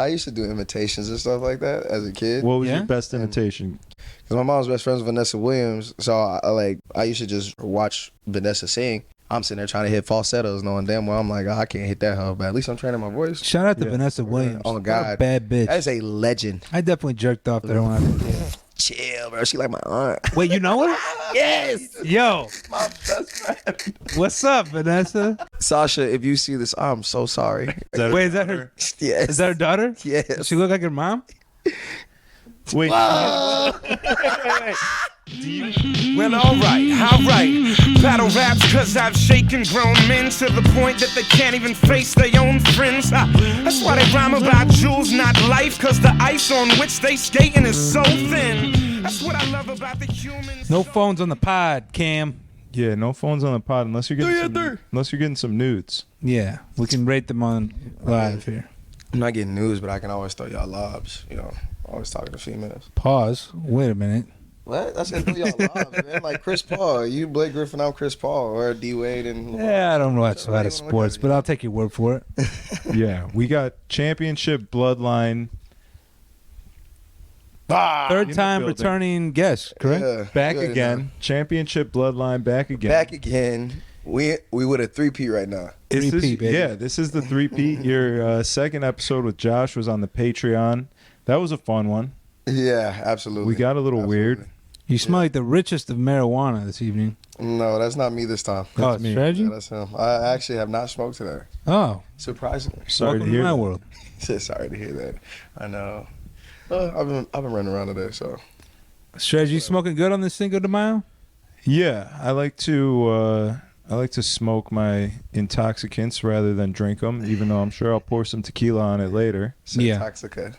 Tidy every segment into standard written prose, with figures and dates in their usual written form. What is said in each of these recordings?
I used to do imitations and stuff like that as a kid. What was your best imitation? Because my mom's best friend is Vanessa Williams, so I used to just watch Vanessa sing. I'm sitting there trying to hit falsettos, knowing damn well I'm like, I can't hit that hoe, but at least I'm training my voice. Shout out to Vanessa Williams. Oh, God. What a bad bitch. That is a legend. I definitely jerked off to her when I was a kid. Chill, bro. She like my aunt. Wait, you know her? Yes. Yo. My best friend. What's up, Vanessa? Sasha, if you see this, I'm so sorry. Wait, is that her? Yes. Is that her daughter? Yes. Does she look like her mom? Wait. Well, alright. Battle raps cause I've shaken grown men to the point that they can't even face their own friends. That's why they rhyme about jewels, not life, cause the ice on which they skating is so thin. That's what I love about the humans. No phones on the pod, Cam. Yeah, no phones on the pod unless you're getting some nudes. Yeah, we can rate them on live here. I'm not getting news, but I can always throw y'all lobs. You know, always talking to females. Pause. Wait a minute. What? I said throw y'all lobs, man. Like Chris Paul. You Blake Griffin, I'm Chris Paul. Or D Wade and... Yeah, I don't watch a lot of sports, but I'll take your word for it. Yeah, we got championship bloodline. Third time returning guest, correct? Yeah, Back good, again. man. Championship bloodline back again. Back again. We would a 3-P right now. This is, 3P, baby. yeah, this is the 3P. Your second episode with Josh was on the Patreon. That was a fun one. Yeah, absolutely. We got a little weird. You smell like the richest of marijuana this evening. No, that's not me this time. Oh, me. strategy? Yeah, that's him. I actually have not smoked today. Oh, Surprisingly. Sorry welcome to hear my that. world. Sorry to hear that. I know. I've been running around today, so. Strategy, you smoking good on this Cinco de Mayo? Yeah, I like to smoke my intoxicants rather than drink them, even though I'm sure I'll pour some tequila on it later. Yeah. Toxica.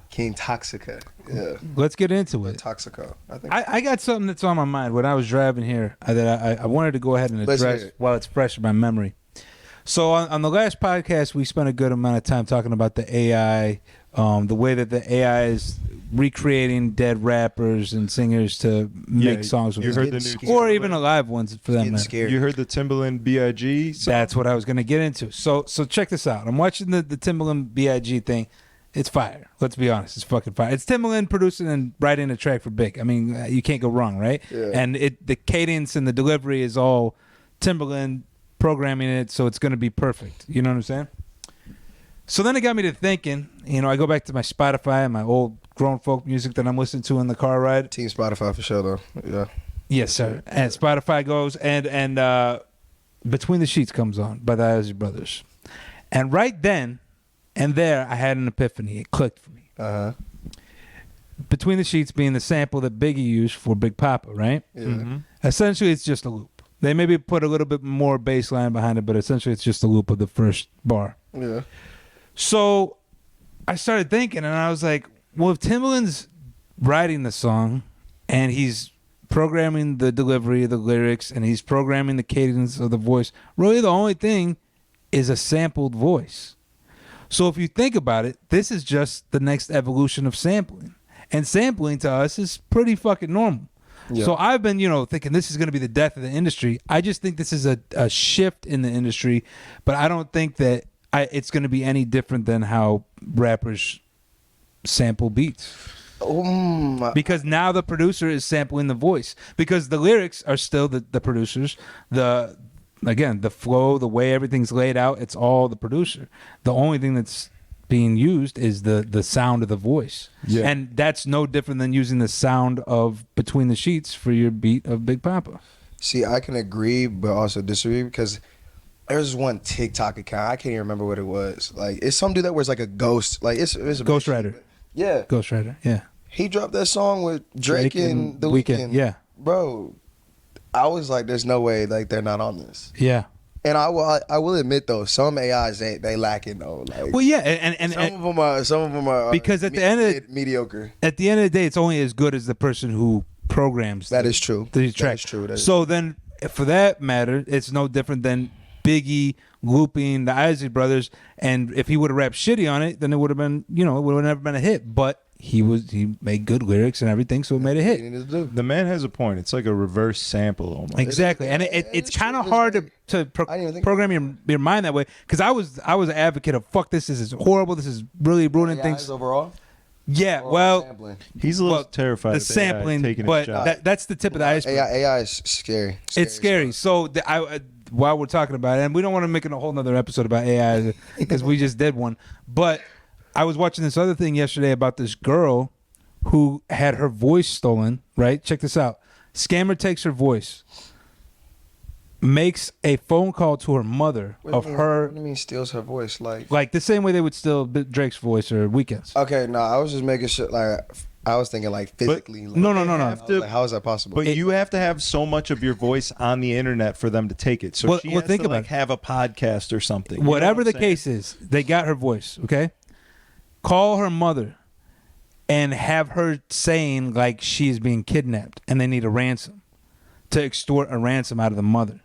King Toxica. Yeah. Let's get into it. Toxico. I think. I got something that's on my mind when I was driving here that I wanted to go ahead and Let's address hear it. while it's fresh in my memory. So on the last podcast, we spent a good amount of time talking about the AI, the way that the AI is recreating dead rappers and singers to make songs with you them. heard the new Or even alive ones for that Getting matter. scared. You heard the Timbaland B.I.G. song? That's what I was going to get into. So check this out. I'm watching the Timbaland B.I.G. thing. It's fire. Let's be honest. It's fucking fire. It's Timbaland producing and writing a track for Big. I mean, you can't go wrong, right? Yeah. And the cadence and the delivery is all Timbaland programming it, so it's going to be perfect. You know what I'm saying? So then it got me to thinking, I go back to my Spotify and my old grown folk music that I'm listening to in the car ride. Team Spotify for sure, though. Yeah. Yes, sir. And Spotify goes, and Between the Sheets comes on by the Isley Brothers. And right then and there, I had an epiphany. It clicked for me. Uh-huh. Between the Sheets being the sample that Biggie used for Big Papa, right? Yeah. Mm-hmm. Essentially, it's just a loop. They maybe put a little bit more bass line behind it, but essentially it's just a loop of the first bar. Yeah. So I started thinking, and I was like, well, if Timbaland's writing the song and he's programming the delivery of the lyrics and he's programming the cadence of the voice, really the only thing is a sampled voice. So if you think about it, this is just the next evolution of sampling. And sampling to us is pretty fucking normal. Yeah. So I've been, thinking this is going to be the death of the industry. I just think this is a shift in the industry, but I don't think that it's going to be any different than how rappers sample beats. Because now the producer is sampling the voice. Because the lyrics are still the producers. Again, the flow, the way everything's laid out, it's all the producer. The only thing that's being used is the sound of the voice. Yeah. And that's no different than using the sound of Between the Sheets for your beat of Big Papa. See, I can agree, but also disagree because there's one TikTok account. I can't even remember what it was. Like, it's some dude that wears like a ghost. Like, it's a Ghost Rider. Yeah. Ghost Rider, yeah. He dropped that song with Drake and The Weeknd. Yeah. Bro, I was like, there's no way like they're not on this. Yeah. And I will admit though, some AIs they lacking though. Like, Well, yeah, and some of them are because at the end of mediocre. At the end of the day, it's only as good as the person who programs. That is true. The track. That is true. So then, for that matter, it's no different than Biggie looping the Isley Brothers. And if he would have rapped shitty on it, then it would have been, it would have never been a hit. But he made good lyrics and everything, so it made a hit. The man has a point. It's like a reverse sample almost. Exactly, and it's kind of hard to program your mind that way. Because I was an advocate of fuck this is horrible. This is really ruining things overall. Yeah, well, sampling. He's a little terrified. The of sampling, taking but a shot. that's the tip of the iceberg. AI is scary. It's scary. So while we're talking about it, and we don't want to make it a whole nother episode about AI because we just did one, but I was watching this other thing yesterday about this girl who had her voice stolen, right? Check this out. Scammer takes her voice, makes a phone call to her mother of her. What do you mean steals her voice? Like the same way they would steal Drake's voice or Weeknd's. Okay, no, I was just making sure, like, I was thinking like physically. No. Like, how is that possible? But you have to have so much of your voice on the internet for them to take it. So she has think to about like have a podcast or something. Whatever the case is, they got her voice, okay? Call her mother and have her saying like she is being kidnapped and they need a ransom to extort a ransom out of the mother.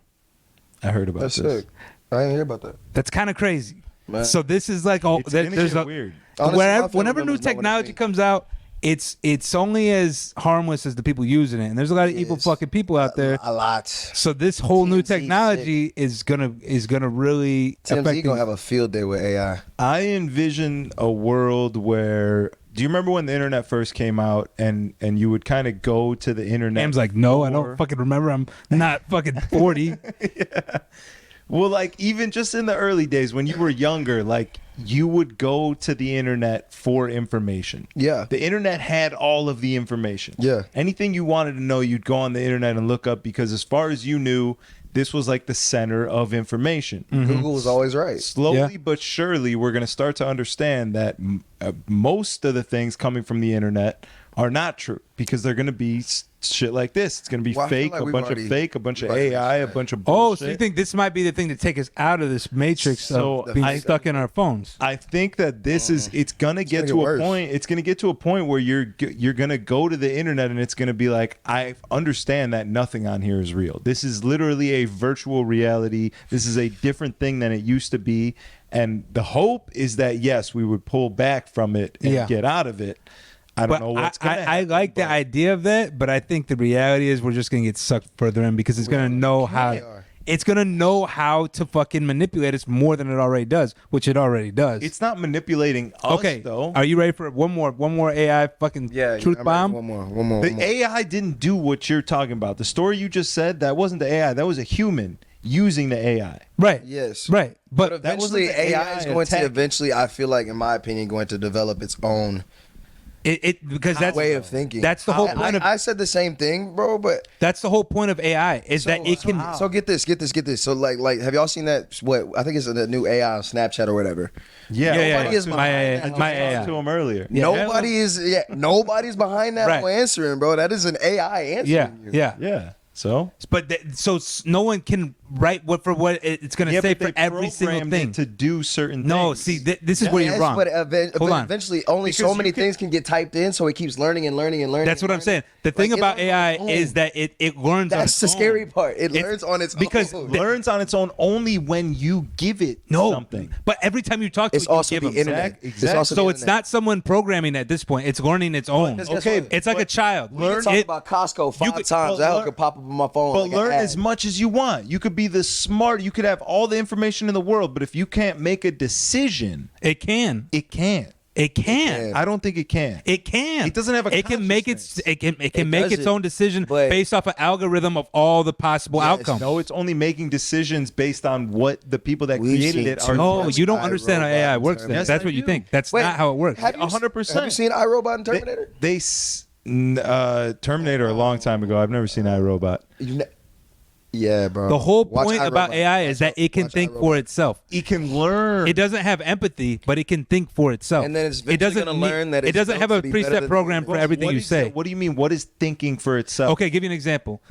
I heard about That's this. sick. I didn't hear about that. That's kind of crazy. Man. So this is like There's weird. Honestly, whenever new technology comes out, it's only as harmless as the people using it, and there's a lot of evil fucking people out there. A lot. So this whole new technology is gonna really TMZ affect gonna have a field day with AI. I envision a world where. Do you remember when the internet first came out and you would kind of go to the internet? Sam's like, no, I don't fucking remember. I'm not fucking 40. Yeah. Well, like even just in the early days when you were younger, like you would go to the internet for information. Yeah. The internet had all of the information. Yeah. Anything you wanted to know, you'd go on the internet and look up because as far as you knew, this was like the center of information. Google was always right. Slowly but surely, we're going to start to understand that most of the things coming from the internet are not true because they're going to be shit like this. It's going to be fake, a bunch of fake, a bunch of AI, a bunch of bullshit. Oh, so you think this might be the thing to take us out of this matrix of being stuck in our phones? I think that this is it's going to get to a point. It's going to get to a point where you're going to go to the internet and it's going to be like, I understand that nothing on here is real. This is literally a virtual reality. This is a different thing than it used to be. And the hope is that, yes, we would pull back from it and get out of it. I don't know what's going to happen. I like the idea of that, but I think the reality is we're just going to get sucked further in because it's going to know how. It's going to know how to fucking manipulate us more than it already does, which it already does. It's not manipulating us, though. Are you ready for one more AI fucking truth bomb? One more. The AI didn't do what you're talking about. The story you just said, that wasn't the AI. That was a human using the AI. Right. Yes. Right. But eventually AI is going to eventually, I feel like, in my opinion, going to develop its own because that's way of thinking. That's the whole point of. I said the same thing, bro. But that's the whole point of AI is that it can. So get this. So like, have y'all seen that? What I think it's the new AI on Snapchat or whatever. Yeah. Nobody is my AI. To him earlier. Yeah. Nobody's behind that answering, bro. That is an AI answering you. Yeah. So, so no one can write what it's going to say for every single thing to do certain things. No, see, this is where you're wrong. But eventually, only so many things can get typed in, so it keeps learning and learning and learning. That's what I'm saying. The thing about AI is that it learns. That's the scary part. It learns on its own. Because it learns on its own only when you give it something. But every time you talk to it, you give them. Exactly. So it's not someone programming at this point. It's learning its own. Okay, it's like a child. We can talk about Costco 5 times. That could pop up on my phone. But learn as much as you want. You could be the smart. You could have all the information in the world, but if you can't make a decision, it can. It can't. It can. I don't think it can. It can. It doesn't have a. It can make its own decision based off an algorithm of all the possible outcomes. No, it's only making decisions based on what the people that created it are. No, you don't understand how AI works. Then. That's what you think. That's not how it works. 100%. Have you seen iRobot and Terminator? Terminator a long time ago. I've never seen iRobot. Yeah, bro. The whole point about AI is that it can think for itself. It can learn. It doesn't have empathy, but it can think for itself. And then it's going to learn that it doesn't have a preset program for everything you say. What do you mean? What is thinking for itself? Okay, give you an example.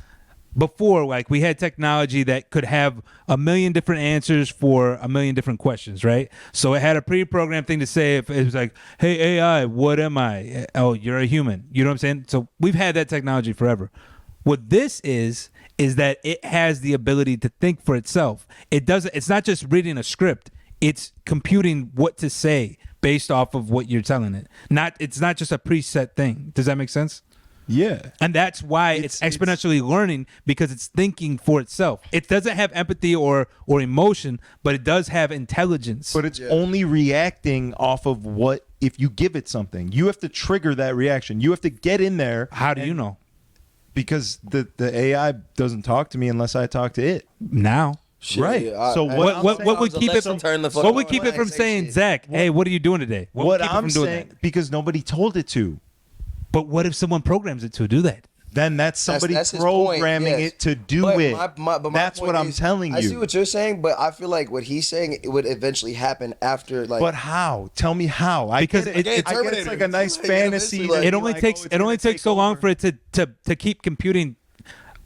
Before, like, we had technology that could have a million different answers for a million different questions, right? So it had a pre-programmed thing to say if it was like, hey, AI, what am I? Oh, you're a human. You know what I'm saying? So we've had that technology forever. What this is that it has the ability to think for itself. It's not just reading a script. It's computing what to say based off of what you're telling it. It's not just a preset thing. Does that make sense? Yeah. And that's why it's exponentially learning, because it's thinking for itself. It doesn't have empathy or emotion, but it does have intelligence. But it's only reacting off of what, if you give it something. You have to trigger that reaction. You have to get in there. How do you know? Because the AI doesn't talk to me unless I talk to it. Now. Shit, Right. yeah, So what would keep it from saying, Zach, hey, what are you doing today? What would keep it I'm from doing saying, that? because nobody told it to. But what if someone programs it to do that? Then that's somebody that's his programming point, yes. it to do But it. my That's point what I'm is, telling you. I see what you're saying, but I feel like what he's saying, it would eventually happen after, like. But how? Tell me how. Because I get it's like a nice fantasy. Like, It only takes so long for it to keep computing.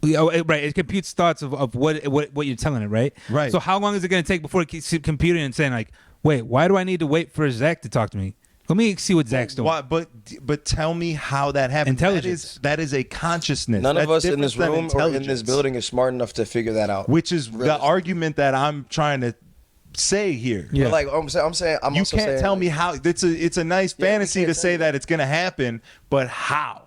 Right, it computes thoughts of what you're telling it, right? Right. So how long is it going to take before it keeps computing and saying like, wait, why do I need to wait for Zach to talk to me? Let me see what Zach's doing. But tell me how that happens. Intelligence. That is a consciousness. None of That's us in this different than room or in this intelligence. building is smart enough to figure that out. Which is the argument that I'm trying to say here. Yeah. But like I'm saying, I'm You also can't saying, tell like, me how. It's a nice Yeah, we fantasy can't to tell say you. that it's going to happen, but how?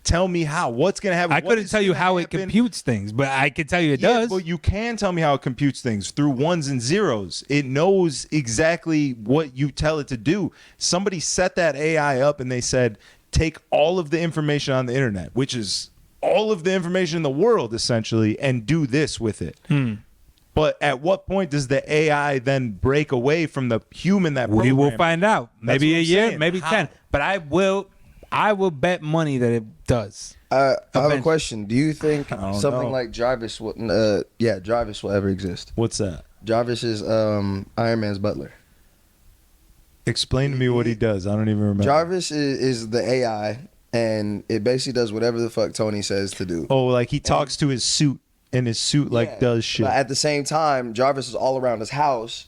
Tell me how. What's going to happen? I What couldn't is tell you gonna how it happen? computes things, but I can tell you it Yeah, does. well, you can tell me how it computes things through ones and zeros. It knows exactly what you tell it to do. Somebody set that AI up and they said, take all of the information on the internet, which is all of the information in the world, essentially, and do this with it. But at what point does the AI then break away from the human that We will programmed it? find out. Maybe what a I'm year, saying. maybe How? 10. But I will bet money that it does. I have a Eventually. question. Do you think don't something know. like Jarvis Jarvis will ever exist? What's that? Jarvis is Iron Man's butler. Explain to me what he does. I don't even remember. Jarvis is the AI, and it basically does whatever the fuck Tony says to do. Oh, like he talks to his suit, and his suit Yeah. does shit. But at the same time, Jarvis is all around his house,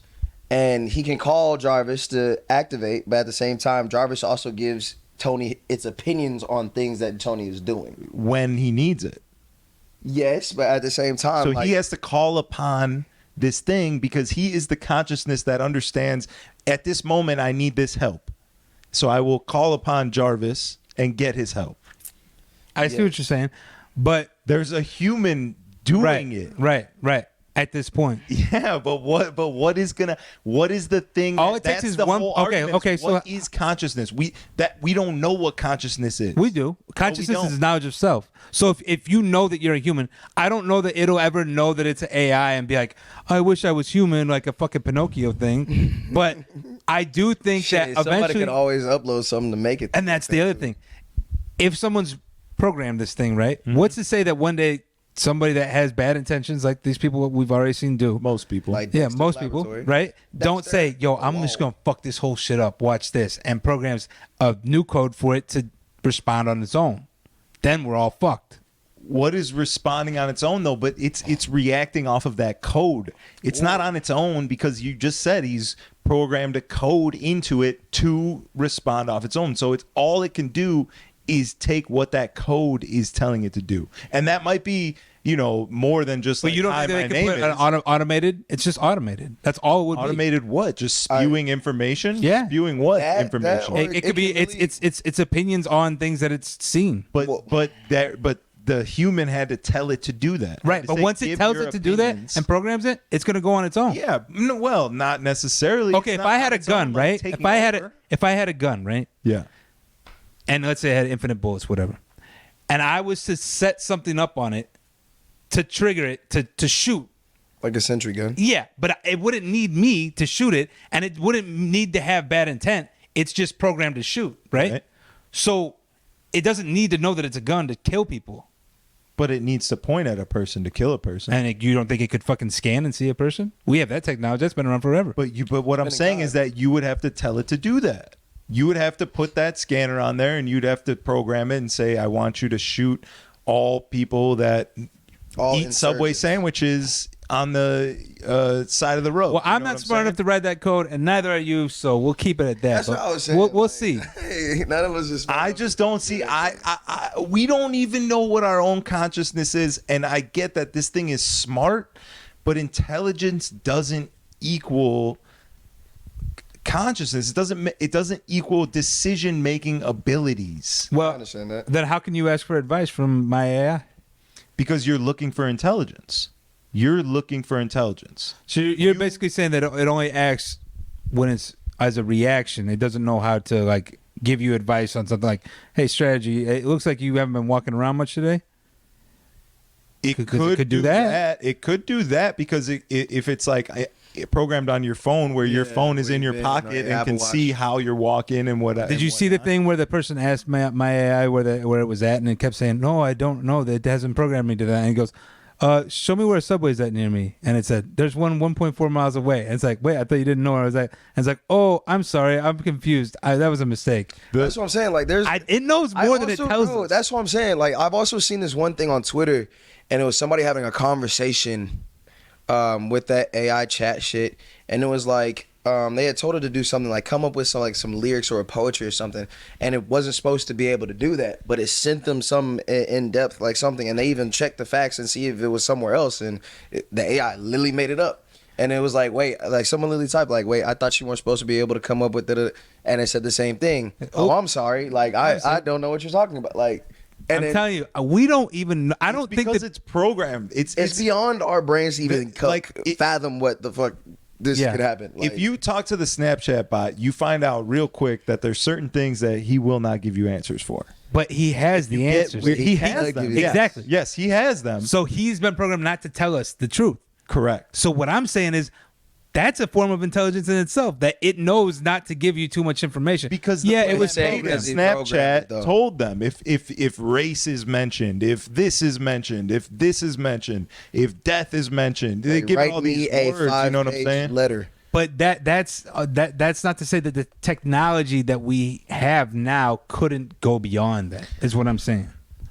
and he can call Jarvis to activate. But at the same time, Jarvis also gives Tony its opinions on things that Tony is doing. when he needs it. Yes, but at the same time, So like, he has to call upon this thing because he is the consciousness that understands at this moment I need this help. So I will call upon Jarvis and get his help. I see what you're saying, but There's a human doing it. Right. At this point, Yeah, but what is the thing? All it takes that's is the one- whole okay, argument. okay, so- what is consciousness? We don't know what consciousness is. we do. Consciousness don't. is knowledge of self. So if you know that you're a human, I don't know that it'll ever know that it's an AI and be like, I wish I was human, like a fucking Pinocchio thing. But I do think shit, that somebody eventually, can always upload something to make it. and that's the other thing. If someone's programmed this thing, right? What's to say that one day somebody that has bad intentions, like these people we've already seen do, Most people. Like yeah, Dexter's most people, Laboratory. right? Don't Dexter, say, yo, I'm just going to fuck this whole shit up. Watch this. And programs a new code for it to respond on its own. Then we're all fucked. What is responding on its own though? But it's reacting off of that code. It's not on its own because you just said he's programmed a code into it to respond off its own. So it's all it can do is take what that code is telling it to do, and that might be more than just. But like, you don't hi, think my they name could put is. an automated? It's just automated. That's all it would Automated what? Just spewing information? Yeah. Spewing what That- information? that- be. It could be. can really- It's opinions on things that it's seen. but the human had to tell it to do that. Right. To But say, once it "Give tells your it to do that opinions." and programs it, it's going to go on its own. Yeah. No, well, not necessarily. Okay. It's If not I had on a its own, gun, like, right? taking If I over. had a gun, right? Yeah. And let's say I had infinite bullets, whatever, and I was to set something up on it to trigger it to shoot. like a sentry gun. Yeah, but it wouldn't need me to shoot it, and it wouldn't need to have bad intent. It's just programmed to shoot, right? Right. So it doesn't need to know that it's a gun to kill people. But it needs to point at a person to kill a person. And you don't think it could fucking scan and see a person? We have that technology. That's been around forever. But what I'm saying is that you would have to tell it to do that. You would have to put that scanner on there, and you'd have to program it and say, I want you to shoot all people that All eat Subway insurgents. sandwiches on the side of the road. Well, You I'm know not what smart enough to write that code, and neither are you, so we'll keep it at that. That's But what I was saying. We'll like, see. Hey, none of us is. I just don't see. We don't even know what our own consciousness is, and I get that this thing is smart, but intelligence doesn't equal consciousness. It doesn't equal decision making abilities. Well, I understand that. then how can you ask for advice from my AI? Because you're looking for intelligence. You're looking for intelligence. So you're basically saying that it only acts when it's as a reaction. It doesn't know how to like give you advice on something like, hey, strategy, it looks like you haven't been walking around much today. It could do that. It could do that because if it's like programmed on your phone where your phone is in your pocket and can see how you're walking and what. Did you see the thing where the person asked my AI where it was at and it kept saying, no, I don't know. That hasn't programmed me to that. And he goes, show me where a subway's at near me. And it said, there's one 1.4 miles away. And it's like, wait, I thought you didn't know where I was at. And it's like, oh, I'm sorry. I'm confused. That was a mistake. That's what I'm saying. Like, it knows more than it tells us. That's what I'm saying. Like, I've also seen this one thing on Twitter, and it was somebody having a conversation with that AI chat shit. And it was like, they had told her to do something like come up with some lyrics or a poetry or something, and it wasn't supposed to be able to do that, but it sent them some in depth like something, and they even checked the facts and see if it was somewhere else, and the AI literally made it up. And it was like, wait, like someone literally typed like, wait, I thought you weren't supposed to be able to come up with it, and it said the same thing. Oh, I'm sorry, like I don't know what you're talking about, like. And I'm telling you, we don't even. I don't think because it's programmed. It's beyond our brains to even fathom what the fuck this could happen. Like, if you talk to the Snapchat bot, you find out real quick that there's certain things that he will not give you answers for. But he has the answers. He has them. Exactly. Yes, he has them. So he's been programmed not to tell us the truth. Correct. So what I'm saying is, that's a form of intelligence in itself, that it knows not to give you too much information. Because it was Snapchat told them if race is mentioned, if this is mentioned, if this is mentioned, if death is mentioned, they give all these words. You know what I'm saying? Letter. But that's not to say that the technology that we have now couldn't go beyond that. Is what I'm saying.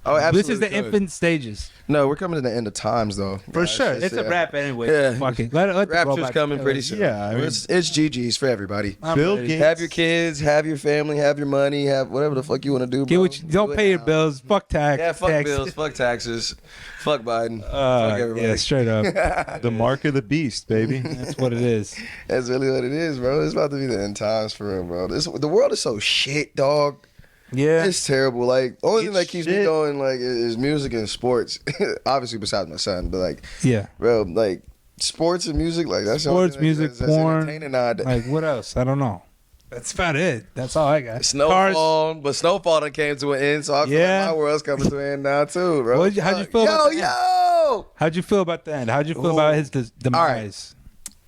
Oh, absolutely. This is the infant stages. No, we're coming to the end of times, though. For sure. It's a wrap anyway. Yeah. Fuck it. Let Rapture's coming pretty soon. Yeah, I mean, it's GG's for everybody. Bill Gates. Have your kids, have your family, have your money, have whatever the fuck you want to do, bro. Don't pay your bills. Fuck tax. Yeah, fuck bills, fuck taxes, fuck Biden, fuck everybody. Yeah, straight up. The mark of the beast, baby. That's what it is. That's really what it is, bro. It's about to be the end times for real, bro. The world is so shit, dog. Yeah, it's terrible. Like, only thing that keeps me going like is music and sports. Obviously, besides my son, but like, yeah, bro, like sports and music, like that's sports, music, porn. Nowadays. Like, what else? I don't know. That's about it. That's all I got. Snowfall, but Snowfall done came to an end, so I feel like my world's coming to an end now too, bro. How'd you feel? About yo. How'd you feel about the end? How'd you feel about his demise? All right.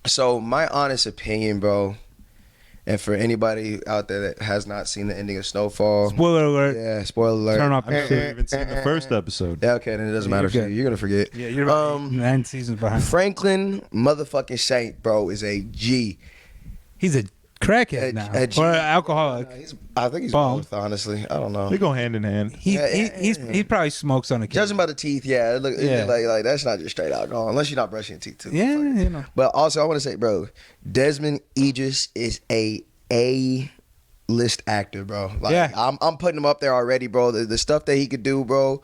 So my honest opinion, bro. And for anybody out there that has not seen the ending of Snowfall, spoiler alert. Yeah, spoiler alert. Turn off. I haven't even seen the first episode. Yeah, okay, then it doesn't matter for you. You're gonna forget. Yeah, you're right. 9 seasons behind. Franklin motherfucking Saint, bro, is a G. He's a crackhead now, or an alcoholic. I think he's both. Honestly, I don't know. They go hand in hand. He probably smokes on occasion. Judging by the teeth, yeah, like that's not just straight alcohol unless you're not brushing your teeth too. Yeah, you know. But also, I want to say, bro, Desmond Aegis is a list actor, bro. Like, yeah, I'm putting him up there already, bro. The stuff that he could do, bro.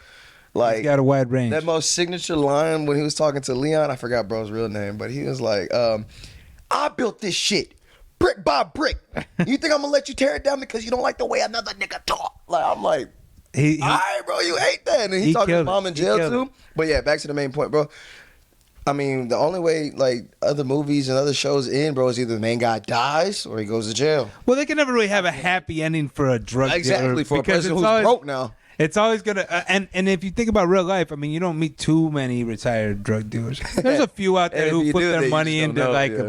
Like, he's got a wide range. That most signature line when he was talking to Leon, I forgot bro's real name, but he was like, "I built this shit brick by brick. You think I'm gonna let you tear it down because you don't like the way another nigga talk?" Like, I'm like, all right, bro, you hate that. And he talked to his mom in jail too. But yeah, back to the main point, bro. I mean, the only way like other movies and other shows end, bro, is either the main guy dies or he goes to jail. Well, they can never really have a happy ending for a drug dealer. Exactly, for a person who's broke now. It's always gonna and if you think about real life, I mean, you don't meet too many retired drug dealers. There's a few out there who put their money into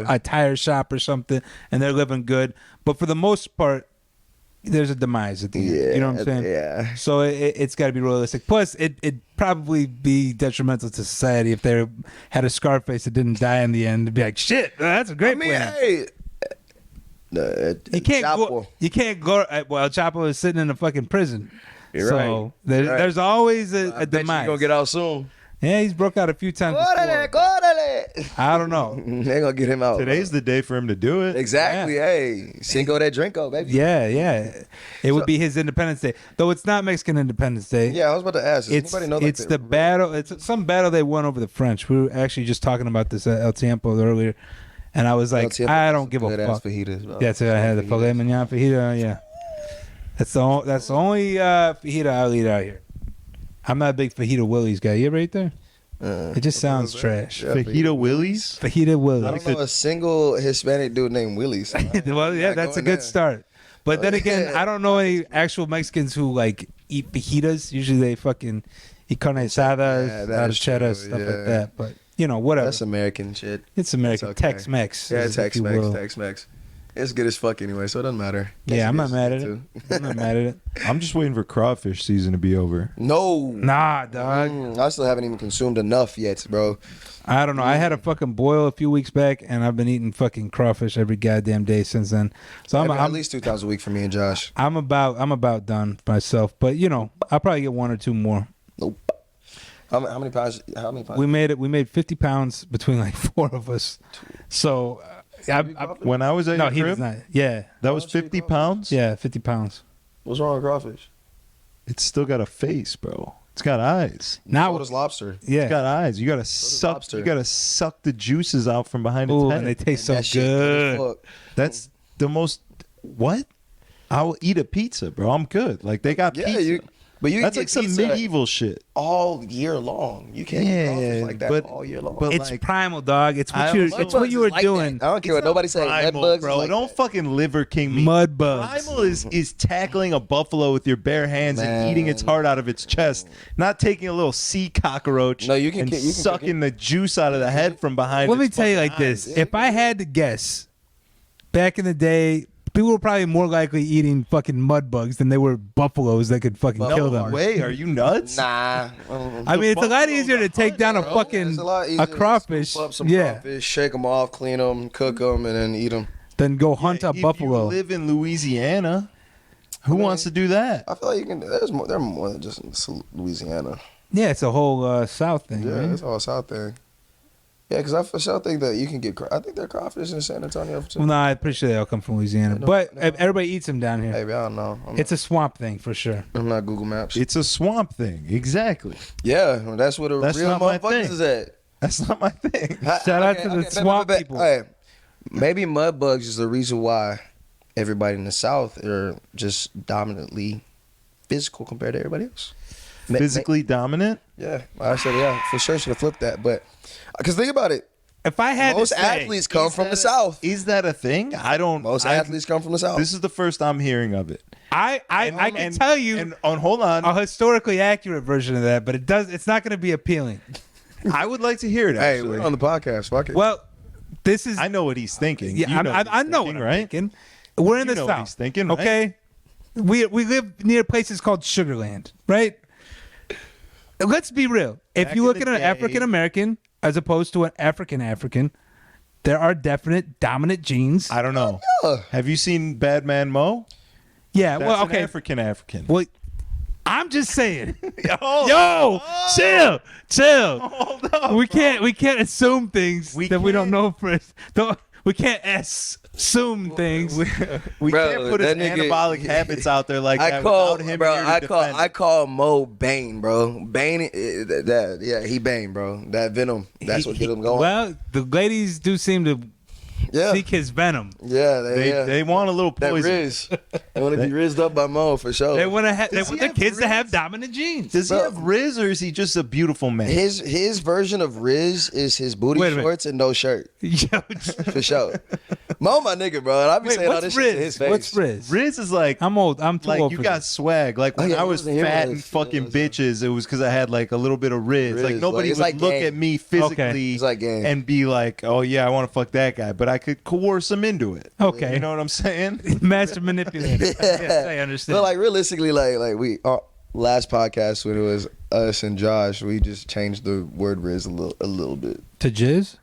a tire shop or something, and they're living good. But for the most part, there's a demise at the end. You know what I'm saying? Yeah. So it's got to be realistic. Plus, it'd probably be detrimental to society if they had a Scarface that didn't die in the end. To be like, shit, that's a great plan. Hey. You can't go. Well, Chapo is sitting in a fucking prison. You're so right. There's always a demise. He's gonna get out soon. Yeah, he's broke out a few times I don't know. They're gonna get him out. Today's the day for him to do it. Exactly. Yeah. Hey, Cinco de Drinko, baby. Yeah. It would be his Independence Day, though it's not Mexican Independence Day. Yeah, I was about to ask. Does anybody know it's the battle. It's some battle they won over the French. We were actually just talking about this at El Tiempo earlier. And I was like, I don't give a fuck. Fajitas, bro. That's it. I had the filet mignon fajita. Yeah, that's the only fajita I'll eat out here. I'm not a big fajita Willie's guy. You ever ate there? It just sounds trash. Yeah, Fajita Willie's? Fajita Willie's. I don't know a single Hispanic dude named Willie's. Well, yeah, that's a good start. But then again, I don't know any actual Mexicans who like eat fajitas. Usually they fucking eat carne asada, cheddar, stuff like that. But you know, whatever. That's American shit. It's American. It's okay. Tex-Mex. Yeah, Tex-Mex. It's good as fuck anyway, so it doesn't matter. Yeah, I'm not mad at it. I'm not mad at it. I'm just waiting for crawfish season to be over. No. Nah, dog. I still haven't even consumed enough yet, bro. I don't know. I had a fucking boil a few weeks back, and I've been eating fucking crawfish every goddamn day since then. So I'm at least 2 times a week for me and Josh. I'm about done myself, but you know, I'll probably get 1 or 2 more. Nope. How many pounds? We made 50 pounds between like 4 of us. So when I was at your he crib, was not. Yeah, that was 50 pounds. Yeah, 50 pounds. What's wrong with crawfish? It's still got a face, bro. It's got eyes. Now what is lobster? Yeah, it's got eyes. You gotta suck. Lobster. You gotta suck the juices out from behind its head. And they taste so good. That's the most. What? I will eat a pizza, bro. I'm good. Like they got pizza. But you that's like some medieval shit all year long. You can't eat crawfish like that all year long. But it's like, primal, dog. It's what you were doing. I don't care what nobody says. Mud bugs, bro. like don't fucking liver king me. Mud bugs. Primal is tackling a buffalo with your bare hands and eating its heart out of its chest, not taking a little sea cockroach. No, you can sucking the juice out of the head from behind. Let me tell you like this: if I had to guess, back in the day, people were probably more likely eating fucking mud bugs than they were buffaloes that could fucking kill them. No way, are you nuts? Nah. I mean, it's a lot easier to take down a fucking a crawfish. Scoop up some crawfish, shake them off, clean them, cook them, and then eat them. Then go hunt a buffalo. If you live in Louisiana, who wants to do that? I feel like you can. There's more than just Louisiana. Yeah, it's a whole South thing. Yeah, right? it's all South thing. Yeah, because I for sure think that you can get. I think there are crawfish in San Antonio too. Well, no, I'm pretty sure they all come from Louisiana, but everybody eats them down here. Maybe I don't know. It's a swamp thing for sure. I'm not Google Maps. It's a swamp thing, exactly. Yeah, well, that's where the real motherfuckers is at. That's not my thing. Shout out to the swamp people. Hey, maybe mud bugs is the reason why everybody in the South are just dominantly physical compared to everybody else. Physically dominant? Yeah, I said for sure should have flipped that, but because think about it. If I had most to say, athletes come from the South. Is that a thing? I don't. Most athletes come from the South. This is the first I'm hearing of it. I can tell you, and hold on, a historically accurate version of that, but it's not going to be appealing. I would like to hear it. Actually. Hey, we're on the podcast. Fuck it. Well, this is. I know what he's thinking. Yeah, I know what I'm thinking. We're in the South. What he's thinking, right? Okay, we live near places called Sugarland, right? Let's be real. If you look at an African American as opposed to an African, there are definite dominant genes. I don't know. Yeah. Have you seen Bad Man Mo? Yeah. That's well, okay. African. Well, I'm just saying. Yo, chill. Hold up, we can't assume things we don't know first. We can't assume things. We can't put his anabolic habits out there like that without him here to defend. I call Mo Bane, bro. Bane, he Bane, bro. That venom, that's what get him going. Well, the ladies do seem to seek his venom. Yeah, they want a little poison. That Riz. They want to be rizzed up by Mo for sure. They want their kids to have dominant genes. Does he have Riz or is he just a beautiful man? His version of Riz is his booty shorts and no shirt. Yo, for sure. Mo, my nigga, bro. And I be saying all this shit to his face. What's Riz? Riz is like I'm old. I'm too like old. You for got this. swag. Like when I was fat and fucking bitches, it was because I had like a little bit of Riz. Like nobody would look at me physically and be like, "Oh yeah, I want to fuck that guy," but I could coerce him into it. Okay, you know what I'm saying? Master manipulator. Yes, I understand. But like realistically, like we last podcast when it was us and Josh, we just changed the word Riz a little bit to jizz.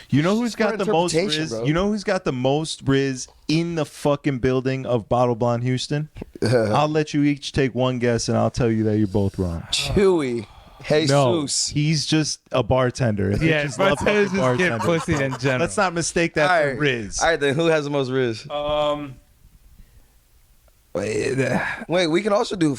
You know who's got the most Riz? Bro. You know who's got the most Riz in the fucking building of Bottle Blonde Houston? I'll let you each take one guess, and I'll tell you that you're both wrong. Chewy. Jesus. No, he's just a bartender. Yeah, bartenders just get pussy in general. Let's not mistake that for Riz. All right, then who has the most Riz? Wait, we can also do.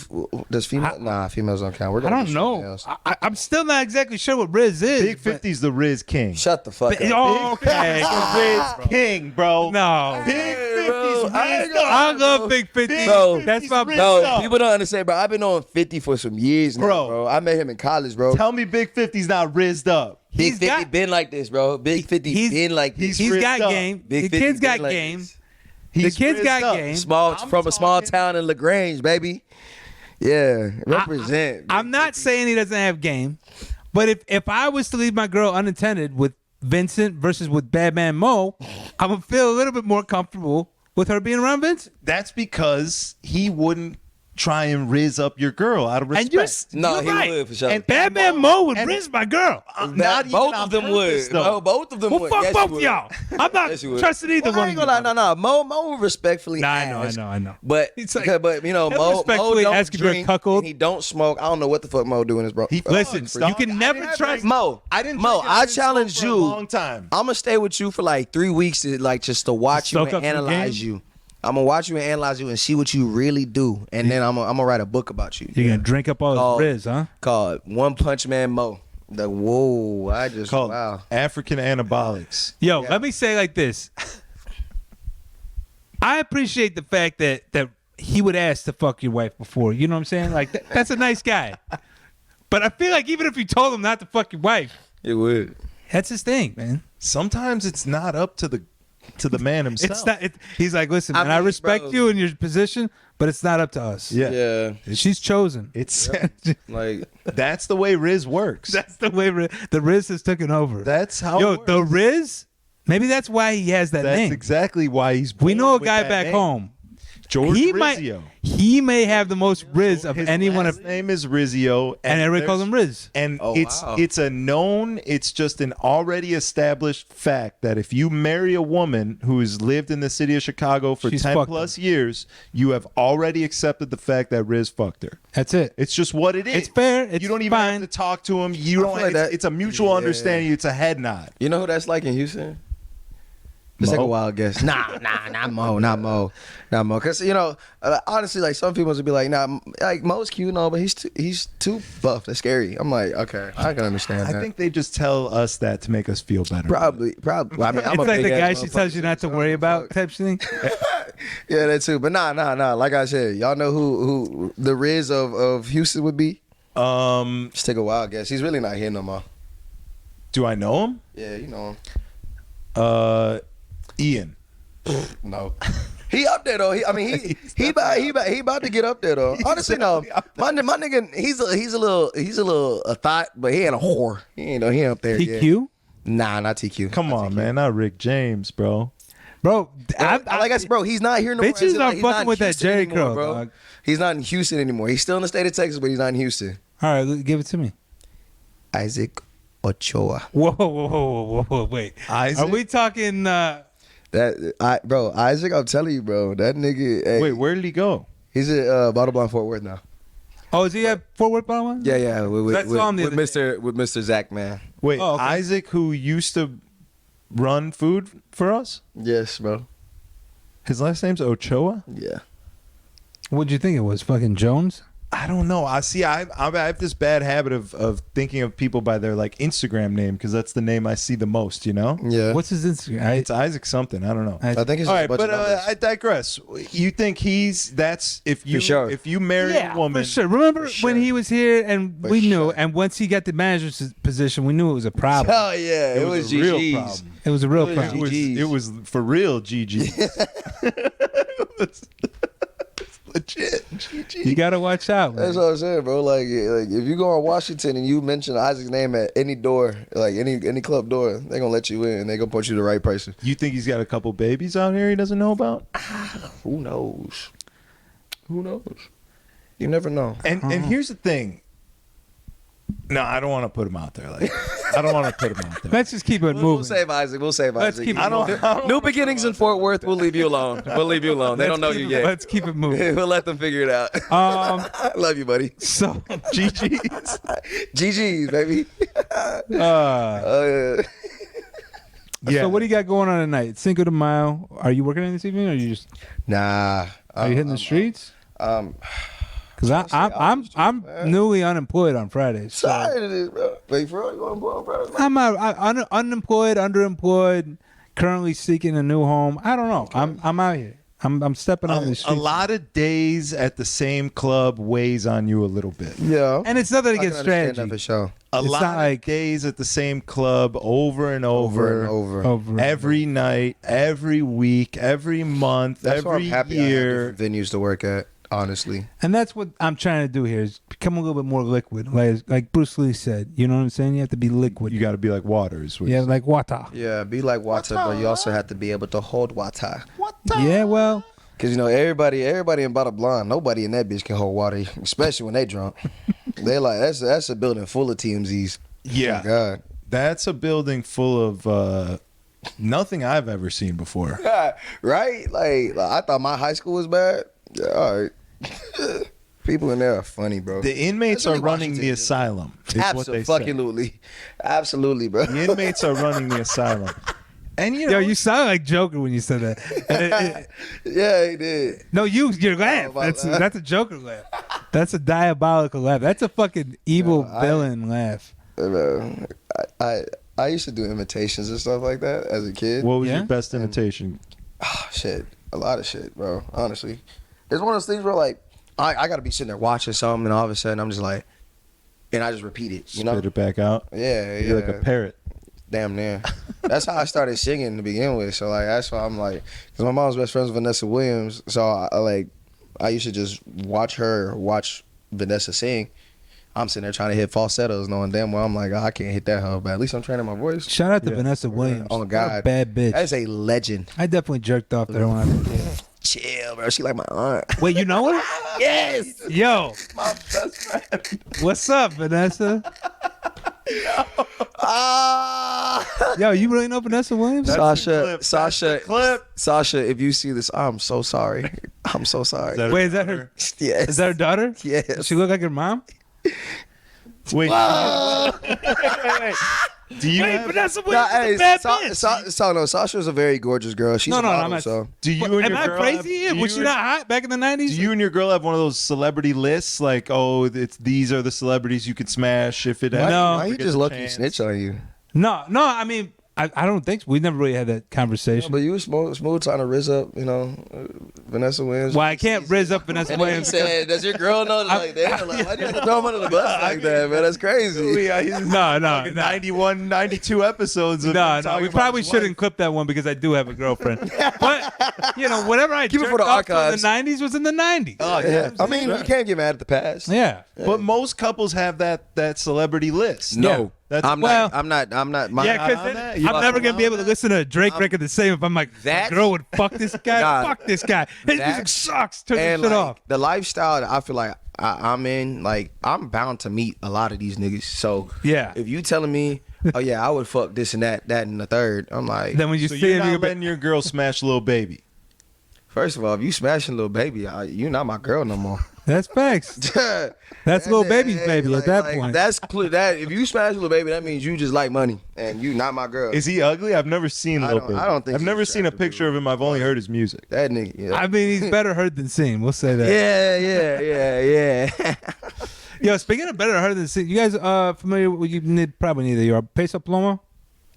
Does female? Nah, females don't count. We're I gonna don't do know. females. I'm still not exactly sure what Riz is. Big 50's the Riz King. Shut the fuck up. Oh, okay. The Riz King, bro. No. Big 50's bro, I ain't gonna- I love Big 50. Bro, That's my No, people don't understand, bro. I've been on 50 for some years now, Bro. bro. I met him in college, bro. Tell me Big 50's not rizzed up. Big He's 50 got- been like this, bro. Big 50 been like this. He's got rizzed up. game. Big The 50 kid's got been like game. this. The He's kid's rizzed got up. game. From a small talking- town in LaGrange, baby. Yeah, represent. I'm not saying he doesn't have game, but if I was to leave my girl unattended with Vincent versus with Bad Man Mo, I would feel a little bit more comfortable with her being around Vincent. That's because he wouldn't try and rizz up your girl out of And respect. No, you're he right. would for sure. And Bad Man Mo would And- Riz my girl. Not even both on of them purpose, would. though. No, both of them Well, would. fuck Yes, both you of would. y'all. I'm not Yes, you would. trusting either Well, I one ain't of gonna you. lie. No. Mo respectfully. Nah, I know, asked. I know. But It's like- but you know, he'll Mo respectfully don't ask if you're a drink, cuckold. He don't smoke. I don't know what the fuck Mo doing, bro. He Listen, fucks, you dog. can never trust Mo. I didn't. Mo, drink and I didn't smoke challenge for you. a long time. I'm gonna stay with you for like 3 weeks to just watch you soak and up some analyze game? you. I'm gonna watch you and analyze you and see what you really do, and then I'm gonna write a book about you. You're gonna drink up all Oh. his Riz, huh? Called One Punch Man Mo. Whoa, I just Called wow. African anabolics. Yo, Yeah. let me say it like this. I appreciate the fact that he would ask to fuck your wife before. You know what I'm saying? Like that's a nice guy. But I feel like even if you told him not to fuck your wife, It would. that's his thing, man. Sometimes it's not up to the man himself. It's not. He's like, listen, I man, I mean, respect bro. you in your position, but it's not up to us. Yeah. Yeah, She's chosen. It's like that's the way Riz works. That's the way the Riz has taken over. That's how. Yo, it works. the Riz. Maybe that's why he has that That's name. exactly why he's. We know a born with guy that back name. home. George He Rizzio. he may have the most Riz of His anyone, last name is Rizzio, and everybody calls there's- him Riz. And Oh, wow. it's a known, it's just an already established fact that if you marry a woman who has lived in the city of Chicago for She's 10 fucked plus years, you have already accepted the fact that Riz fucked her. That's it. It's just what it is. It's fair. It's you don't even fine. have to talk to him. You I don't. feel like It's, that- it's a mutual Yeah. understanding. It's a head nod. you know who that's like in Houston? Let's take a wild guess. Nah, not Mo. Cause you know, honestly, like some people would be like, nah, like Mo's cute, no, but he's too buff. That's scary. I'm like, okay, I can understand that. I think they just tell us that to make us feel better. probably. Well, I mean, I'm It's a like the big-ass guy she tells motherfucker, you not to so worry I'm about fuck. type thing. Yeah, that too. But nah. Like I said, y'all know who the Riz of Houston would be? Just take a wild guess. He's really not here no more. Do I know him? Yeah, you know him. Ian. No. He up there though. He about to get up there though. Honestly, no. My nigga, he's a little a thought, but he ain't a whore. He ain't up there. yet. TQ, Nah, not TQ. Come Not on, TQ. man. Not Rick James, bro. bro. Like I said, bro, he's not here no more. Bitches Like, are he's fucking in with that Houston Jerry anymore, curl, bro. dog. He's not in Houston anymore. He's still in the state of Texas, but he's not in Houston. All right, give it to me. Isaac Ochoa. Whoa, wait. Isaac? Are we talking? Isaac, I'm telling you, bro, that nigga. Hey, Wait, where did he go? he's at Bottle Blonde Fort Worth now. Oh, is he at Fort Worth by one? Yeah, with That's on the other Mr. Zach, man. Wait, Oh, okay. Isaac, who used to run food for us? Yes, bro. His last name's Ochoa? Yeah. What'd you think it was? Fucking Jones? I don't know. I have this bad habit of thinking of people by their like Instagram name because that's the name I see the most, you know? Yeah. What's his Instagram? It's Isaac something. I don't know. I think it's All just right, a bunch but of numbers. I digress. You think that's if you For sure. if you marry a woman, for sure. Remember For when sure. he was here and For we knew, sure. and once he got the manager's position, we knew it was a problem. Oh yeah, it was a real GG's. problem. It was a real It was problem. GG's. It was for real, GG. Legit, GG. You gotta watch out. That's Man. what I'm saying, bro. Like if you go on Washington and you mention Isaac's name at any door, like any club door, they gonna let you in and they gonna point you to the right person. You think he's got a couple babies out here he doesn't know about? Who knows? Who knows? You never know. And here's the thing. No, I don't want to put him out there. Like, I don't want to put him out there. Let's just keep it moving. We'll save Isaac. We'll save Let's Isaac. keep it I don't. I don't New beginnings in Fort Worth. We'll leave you alone. We'll leave you alone. They don't know you yet. Let's keep it moving. We'll let them figure it out. I love you, buddy. So, GG's. GG's, baby. uh, Yeah. So what do you got going on tonight? Cinco de Mayo. Are you working in this evening, or are you just? Nah. Are you hitting the streets? Because I'm man. newly unemployed on Fridays. So Sorry to this, bro. Wait, for real? You going to Friday? I'm unemployed, underemployed, currently seeking a new home. I don't know. I'm out here. I'm stepping on the streets. A lot of days at the same club weighs on you a little bit. Yeah. And it's nothing I against can understand strategy. that for sure. It's lot not of like- days at the same club over and Over over. and over. Every night, every week, every month, That's why every I'm happy I have year. different venues to work at, honestly. And that's what I'm trying to do here is become a little bit more liquid. Like Bruce Lee said, you know what I'm saying? You have to be liquid. You got to be like water. Is what Yeah, you like water. Yeah, be like water, but you also have to be able to hold water. Yeah, well, Because, you know, everybody in Bada Blonde, nobody in that bitch can hold water, especially when they drunk. They like, that's a building full of TMZs. Yeah. Oh, God. That's a building full of nothing I've ever seen before. Right? Like, I thought my high school was bad. Yeah, all right. People in there are funny, bro. The inmates That's are really running Washington, the dude. asylum. Is what they say. Absolutely. Absolutely, bro. The inmates are running the asylum. And you know, yo, you sound like Joker when you said that. Yeah, he did. No, your laugh. Oh, my That's a Joker laugh. That's a diabolical laugh. That's a fucking evil villain laugh. I used to do imitations and stuff like that as a kid. what was Yeah? your best imitation? Oh, shit. A lot of shit, bro. Honestly. It's one of those things where, like, I got to be sitting there watching something, and all of a sudden I'm just like, and I just repeat it, you know? Spit it back out. Yeah, You're like a parrot. Damn near. That's how I started singing to begin with. So, like, that's why I'm like, because my mom's best friend's Vanessa Williams. So, I used to just watch Vanessa sing. I'm sitting there trying to hit falsettos, knowing damn well I'm like, oh, I can't hit that hoe, but at least I'm training my voice. Shout out to Yeah. Vanessa Williams. Oh, What a God. bad bitch. That's a legend. I definitely jerked off to her when I was a kid. Chill, bro. She like my aunt. Wait, you know her? Yes. Yo, My best friend. what's up, Vanessa? Ah. Yo, you really know Vanessa Williams? That's the Sasha, clip. Sasha, if you see this, I'm so sorry. I'm so sorry. Wait, is that her? Yes. Is that her daughter? Yes. Does she look like her mom? Wait. Do you have, Vanessa Nah, Williams hey, is a bad bitch. no, Sasha's a very gorgeous girl. She's No, a no, model, I'm not- so. do you and Am your I girl crazy? have, do Was she you- not hot back in the 90s? Do you and your girl have one of those celebrity lists? Like, oh, these are the celebrities you could smash if it. No. Why you just lucky snitch on you? No, I mean, I don't think so. We never really had that conversation. But you were smooth trying to riz up, you know, Vanessa Williams. Well, I can't riz up Vanessa And then he Williams. said, "Does your girl know?" Like, damn, like, why do you have to throw him under the bus like that, man? That's crazy. No, 91, 92 episodes. Of No, talking we about probably his shouldn't wife. clip that one because I do have a girlfriend. But, you know, whatever I Keep it jerked for the off to in archives. the 90s was in the 90s. Oh, Yeah, I mean, you can't get mad at the past. Yeah. But most couples have that celebrity list. No, That's I'm well- not. My, Yeah, because on that. You I'm never going to be able to that? listen to a Drake record the same if I'm like, That- girl would fuck this guy, Nah, fuck this guy. His that- music sucks. Turn this and shit like, off. the lifestyle that I feel like I'm in, like I'm bound to meet a lot of these niggas. So Yeah. if you telling me, oh yeah, I would fuck this and that and the third, I'm like, Then when you So see you're him, not you go, letting your girl smash Lil Baby. first of all, if you smashing little baby, you're not my girl no more. that's facts. That's Lil Baby's baby at that point. That's clear. That if you smash little baby, that means you just like money and you not my girl. Is he ugly? I've never seen Lil Baby. I don't think I've he's never seen a attractive, picture of him. I've only heard his music. That nigga. Yeah. I mean, he's better heard than seen. We'll say that. Yeah. Yo, speaking of better heard than seen, you guys familiar with probably neither you are. Peso Plomo?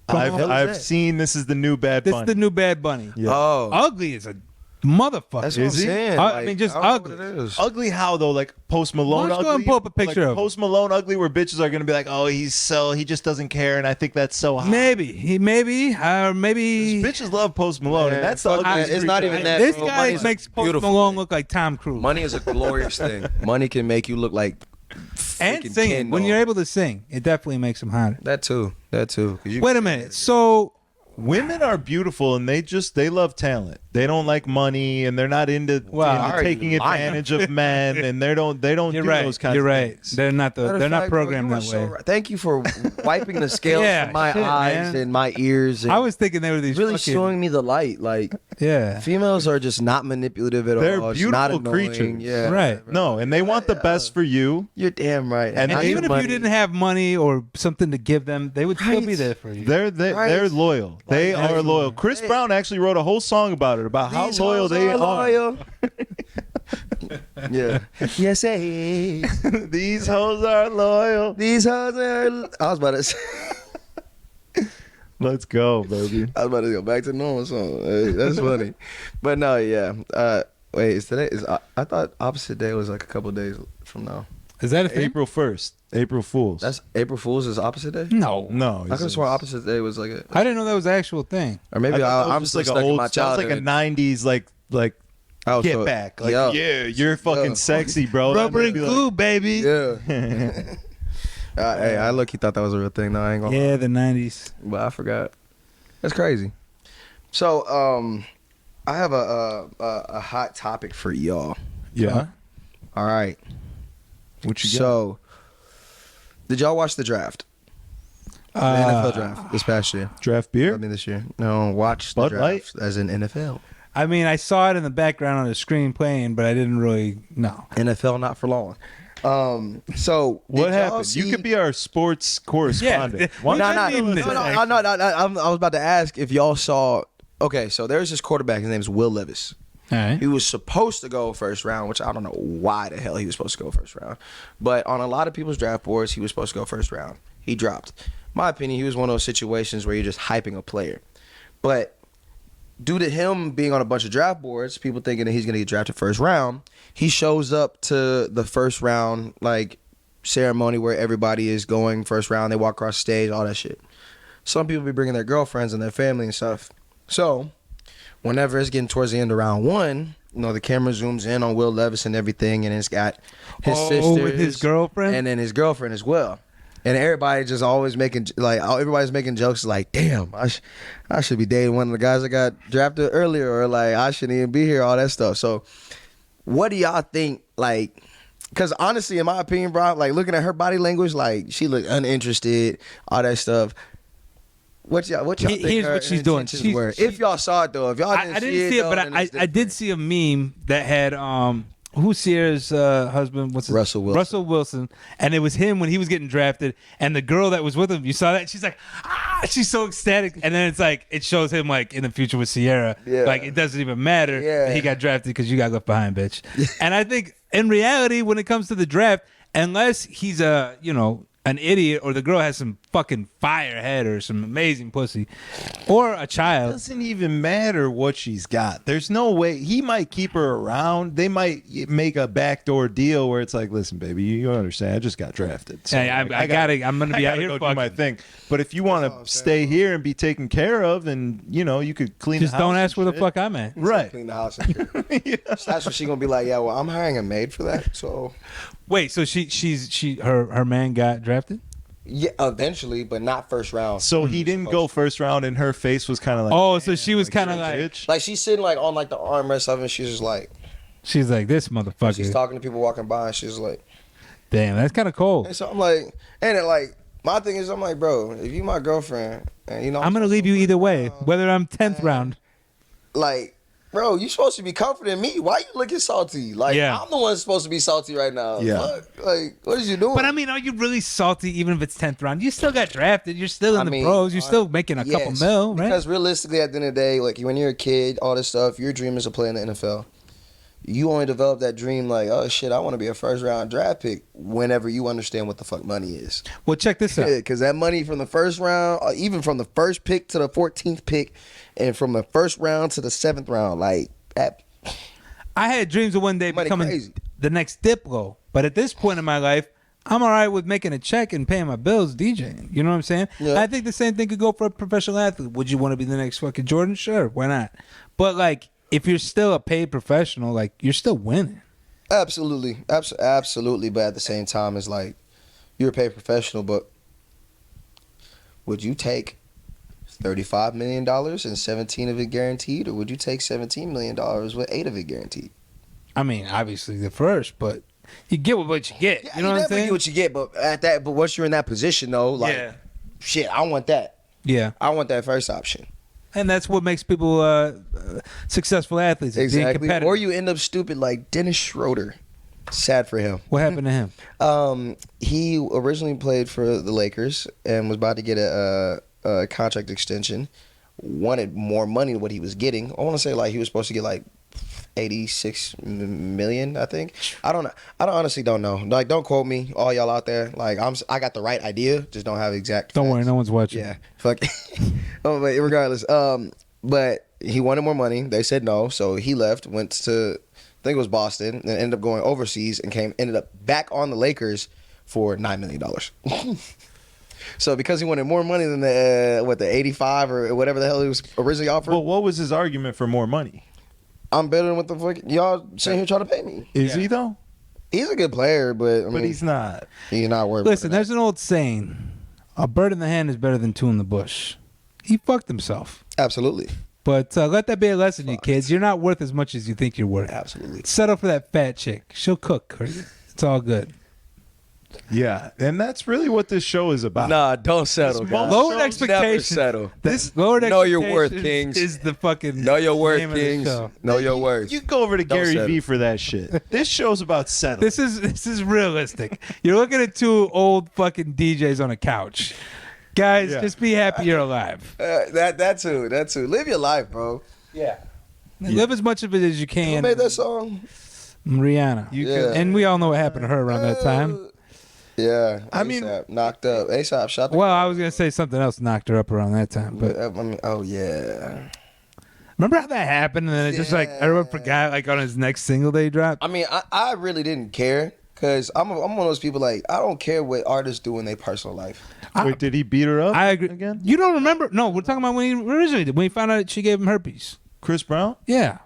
I've seen this is the new Bad This Bunny. is the new Bad Bunny. Yeah. Oh, Ugly is a motherfucker. that's what I'm Is he? saying. I mean, just don't know ugly. what it is. Ugly how though? Like Post Malone Let's ugly? go and pull up a picture like of him. Post Malone ugly where bitches are gonna be like, oh, he just doesn't care, and I think that's so hot. Maybe. Maybe. Bitches love Post Malone, and Yeah, that's the fuck ugly that. It's streak not that even I- that. This bro. guy Money's a makes Post beautiful Malone thing. look like Tom Cruise. Money is a glorious thing. Money can make you look like and freaking singing. Ken When doll. you're able to sing, it definitely makes him hotter. That too. 'Cause you- Wait a minute. So Women are beautiful, and they love talent. They don't like money, and they're not into taking advantage of men, and they don't do those kinds of things. They're not programmed that way. Thank you for wiping the scales from my eyes and my ears. And I was thinking they were these really showing me the light. Like, females are just not manipulative at all. They're beautiful not creatures. Yeah, right. No, and they want the best for you. You're damn right. And even if you didn't have money or something to give them, they would still be there for you. They're loyal. They are loyal. Chris Brown actually wrote a whole song about it, about how loyal they are. Yeah. Yes, hey. These hoes are loyal. These hoes are. I was about to say. Let's go, baby. I was about to go back to normal song. Hey, that's funny. But no, yeah. Wait, is today? I thought opposite day was like a couple days from now. Is that a thing? April 1st. April Fools. That's April Fools is opposite day? No. I could have sworn opposite day was like a. I didn't know that was an actual thing. Or maybe I'm just like an old. That was like a '90s get back. Like, yeah, you're fucking sexy, bro. Rubber and glue, baby. Yeah. Hey, I look. He thought that was a real thing. No, I ain't gonna. Yeah, the '90s. But I forgot. That's crazy. So, I have a hot topic for y'all. Yeah. All right. What you got? So, did y'all watch the draft? The NFL draft this past year. Draft beer? I mean, this year. No, watch the Bud draft Light? as in NFL. I mean, I saw it in the background on the screen playing, but I didn't really know. NFL not for long. So what happened? You could be our sports correspondent. Yeah. Why No, don't you no, do no, this? I was about to ask if y'all saw. Okay, so there's this quarterback. His name is Will Levis. All right. He was supposed to go first round, which I don't know why the hell he was supposed to go first round. But on a lot of people's draft boards, he was supposed to go first round. He dropped. In my opinion, he was one of those situations where you're just hyping a player. But due to him being on a bunch of draft boards, people thinking that he's going to get drafted first round, he shows up to the first round like ceremony where everybody is going first round. They walk across the stage, all that shit. Some people be bringing their girlfriends and their family and stuff. So whenever it's getting towards the end of round one, you know, the camera zooms in on Will Levis and everything, and it's got his sister with his girlfriend, and then his girlfriend as well. And everybody just always making everybody's making jokes like, "Damn, I should be dating one of the guys that got drafted earlier," or like, "I shouldn't even be here," all that stuff. So, what do y'all think? Like, because honestly, in my opinion, bro, like looking at her body language, like she looked uninterested, all that stuff. What y'all think? Here's what she's doing. If y'all saw it though, if y'all didn't see it, but I did see a meme that had who's Sierra's husband? What's his Russell Wilson. Russell Wilson, and it was him when he was getting drafted, and the girl that was with him. You saw that? She's like, she's so ecstatic, and then it's like it shows him like in the future with Sierra. Yeah. Like it doesn't even matter that he got drafted because you got left behind, bitch. And I think in reality, when it comes to the draft, unless he's an idiot or the girl has some fucking fire head or some amazing pussy or a child. It doesn't even matter what she's got. There's no way. He might keep her around. They might make a backdoor deal where it's like, listen, baby, you don't understand. I just got drafted. So hey, I'm going to be out here go fucking. do my thing. But if you want to stay here and be taken care of and, you could clean just the house. don't ask where the fuck I'm at. Right. Clean the house and shit. Yeah. So that's what she gonna be like. Yeah, well, I'm hiring a maid for that. So wait, so her man got drafted? yeah, eventually, but not first round. So he didn't go first round, and her face was kind of like, oh, so she was kind of like, bitch. Like she's sitting like on like the armrest of it. She's just like, she's like this motherfucker. she's talking to people walking by, and she's like, damn, that's kind of cold. and so I'm like, and it like my thing is, I'm like, bro, if you my girlfriend, and I'm gonna leave you either way, whether I'm 10th round. like. Bro, you supposed to be comforting me. Why you looking salty? Like, Yeah. I'm the one supposed to be salty right now. Yeah. Fuck. Like, what is you doing? But I mean, are you really salty even if it's 10th round? You still got drafted. You're still in the pros. You're still making a couple mil, right? Because realistically, at the end of the day, like when you're a kid, all this stuff, your dream is to play in the NFL. You only develop that dream like, oh shit, I want to be a first round draft pick whenever you understand what the fuck money is. Well, check this out. Because that money from the first round, even from the first pick to the 14th pick, and from the first round to the 7th round, like that. I had dreams of one day Money becoming crazy. the next Diplo, but at this point in my life, I'm all right with making a check and paying my bills DJing. You know what I'm saying? Yeah. I think the same thing could go for a professional athlete. Would you want to be the next fucking Jordan? Sure, why not? But like, if you're still a paid professional, like you're still winning. Absolutely. Absolutely. But at the same time, it's like you're a paid professional, but would you take $35 million and 17 of it guaranteed, or would you take $17 million with 8 of it guaranteed? I mean, obviously the first, but you get what you get. Yeah, you know what I'm saying? Get what you get, but once you're in that position though, like, shit, I want that. Yeah. I want that first option. And that's what makes people successful athletes. Exactly. Or you end up stupid like Dennis Schroeder. Sad for him. What happened to him? He originally played for the Lakers and was about to get a contract extension. Wanted more money than what he was getting. I want to say like he was supposed to get like 86 million, I think. I honestly don't know. Like, don't quote me, all y'all out there. Like, I got the right idea, just don't have exact. Don't facts. worry, no one's watching. Yeah, fuck. Oh, but regardless, but he wanted more money. They said no, so he left. Went to, I think it was Boston, and ended up going overseas and ended up back on the Lakers for $9 million. So because he wanted more money than the 85 or whatever the hell he was originally offered. Well, what was his argument for more money? I'm better than what the fuck y'all sitting here trying to pay me. Is he though? He's a good player, but I mean, he's not. He's not worth. Listen, there's an old saying: "A bird in the hand is better than two in the bush." He fucked himself. Absolutely. But let that be a lesson, you kids. You're not worth as much as you think you're worth. Absolutely. Settle for that fat chick. She'll cook. It's all good. Yeah, and that's really what this show is about. Nah, don't settle, guys. Lowered expectations. Never settle. Lowered Know your expectations worth, Kings. is the fucking Know your worth, name of the Kings. show. Know your worth. You go over to Don't Gary settle. Vee for that shit. This show's about settling. This is realistic. You're looking at two old fucking DJs on a couch. Guys, just be happy you're alive. That too. Live your life, bro. Yeah. Live as much of it as you Who can. made that song? Rihanna. Yeah. And we all know what happened to her around that time. Yeah. I mean, A$AP knocked up. A$AP shot the. Well, I was gonna say something else knocked her up around that time, but I mean, oh yeah. remember how that happened, and then it just like everyone forgot like on his next single they dropped. I mean, I really didn't care because I'm one of those people like I don't care what artists do in their personal life. Wait, did he beat her up? I agree. Again? You don't remember? No, we're talking about when he originally did. When he found out that she gave him herpes. Chris Brown? Yeah.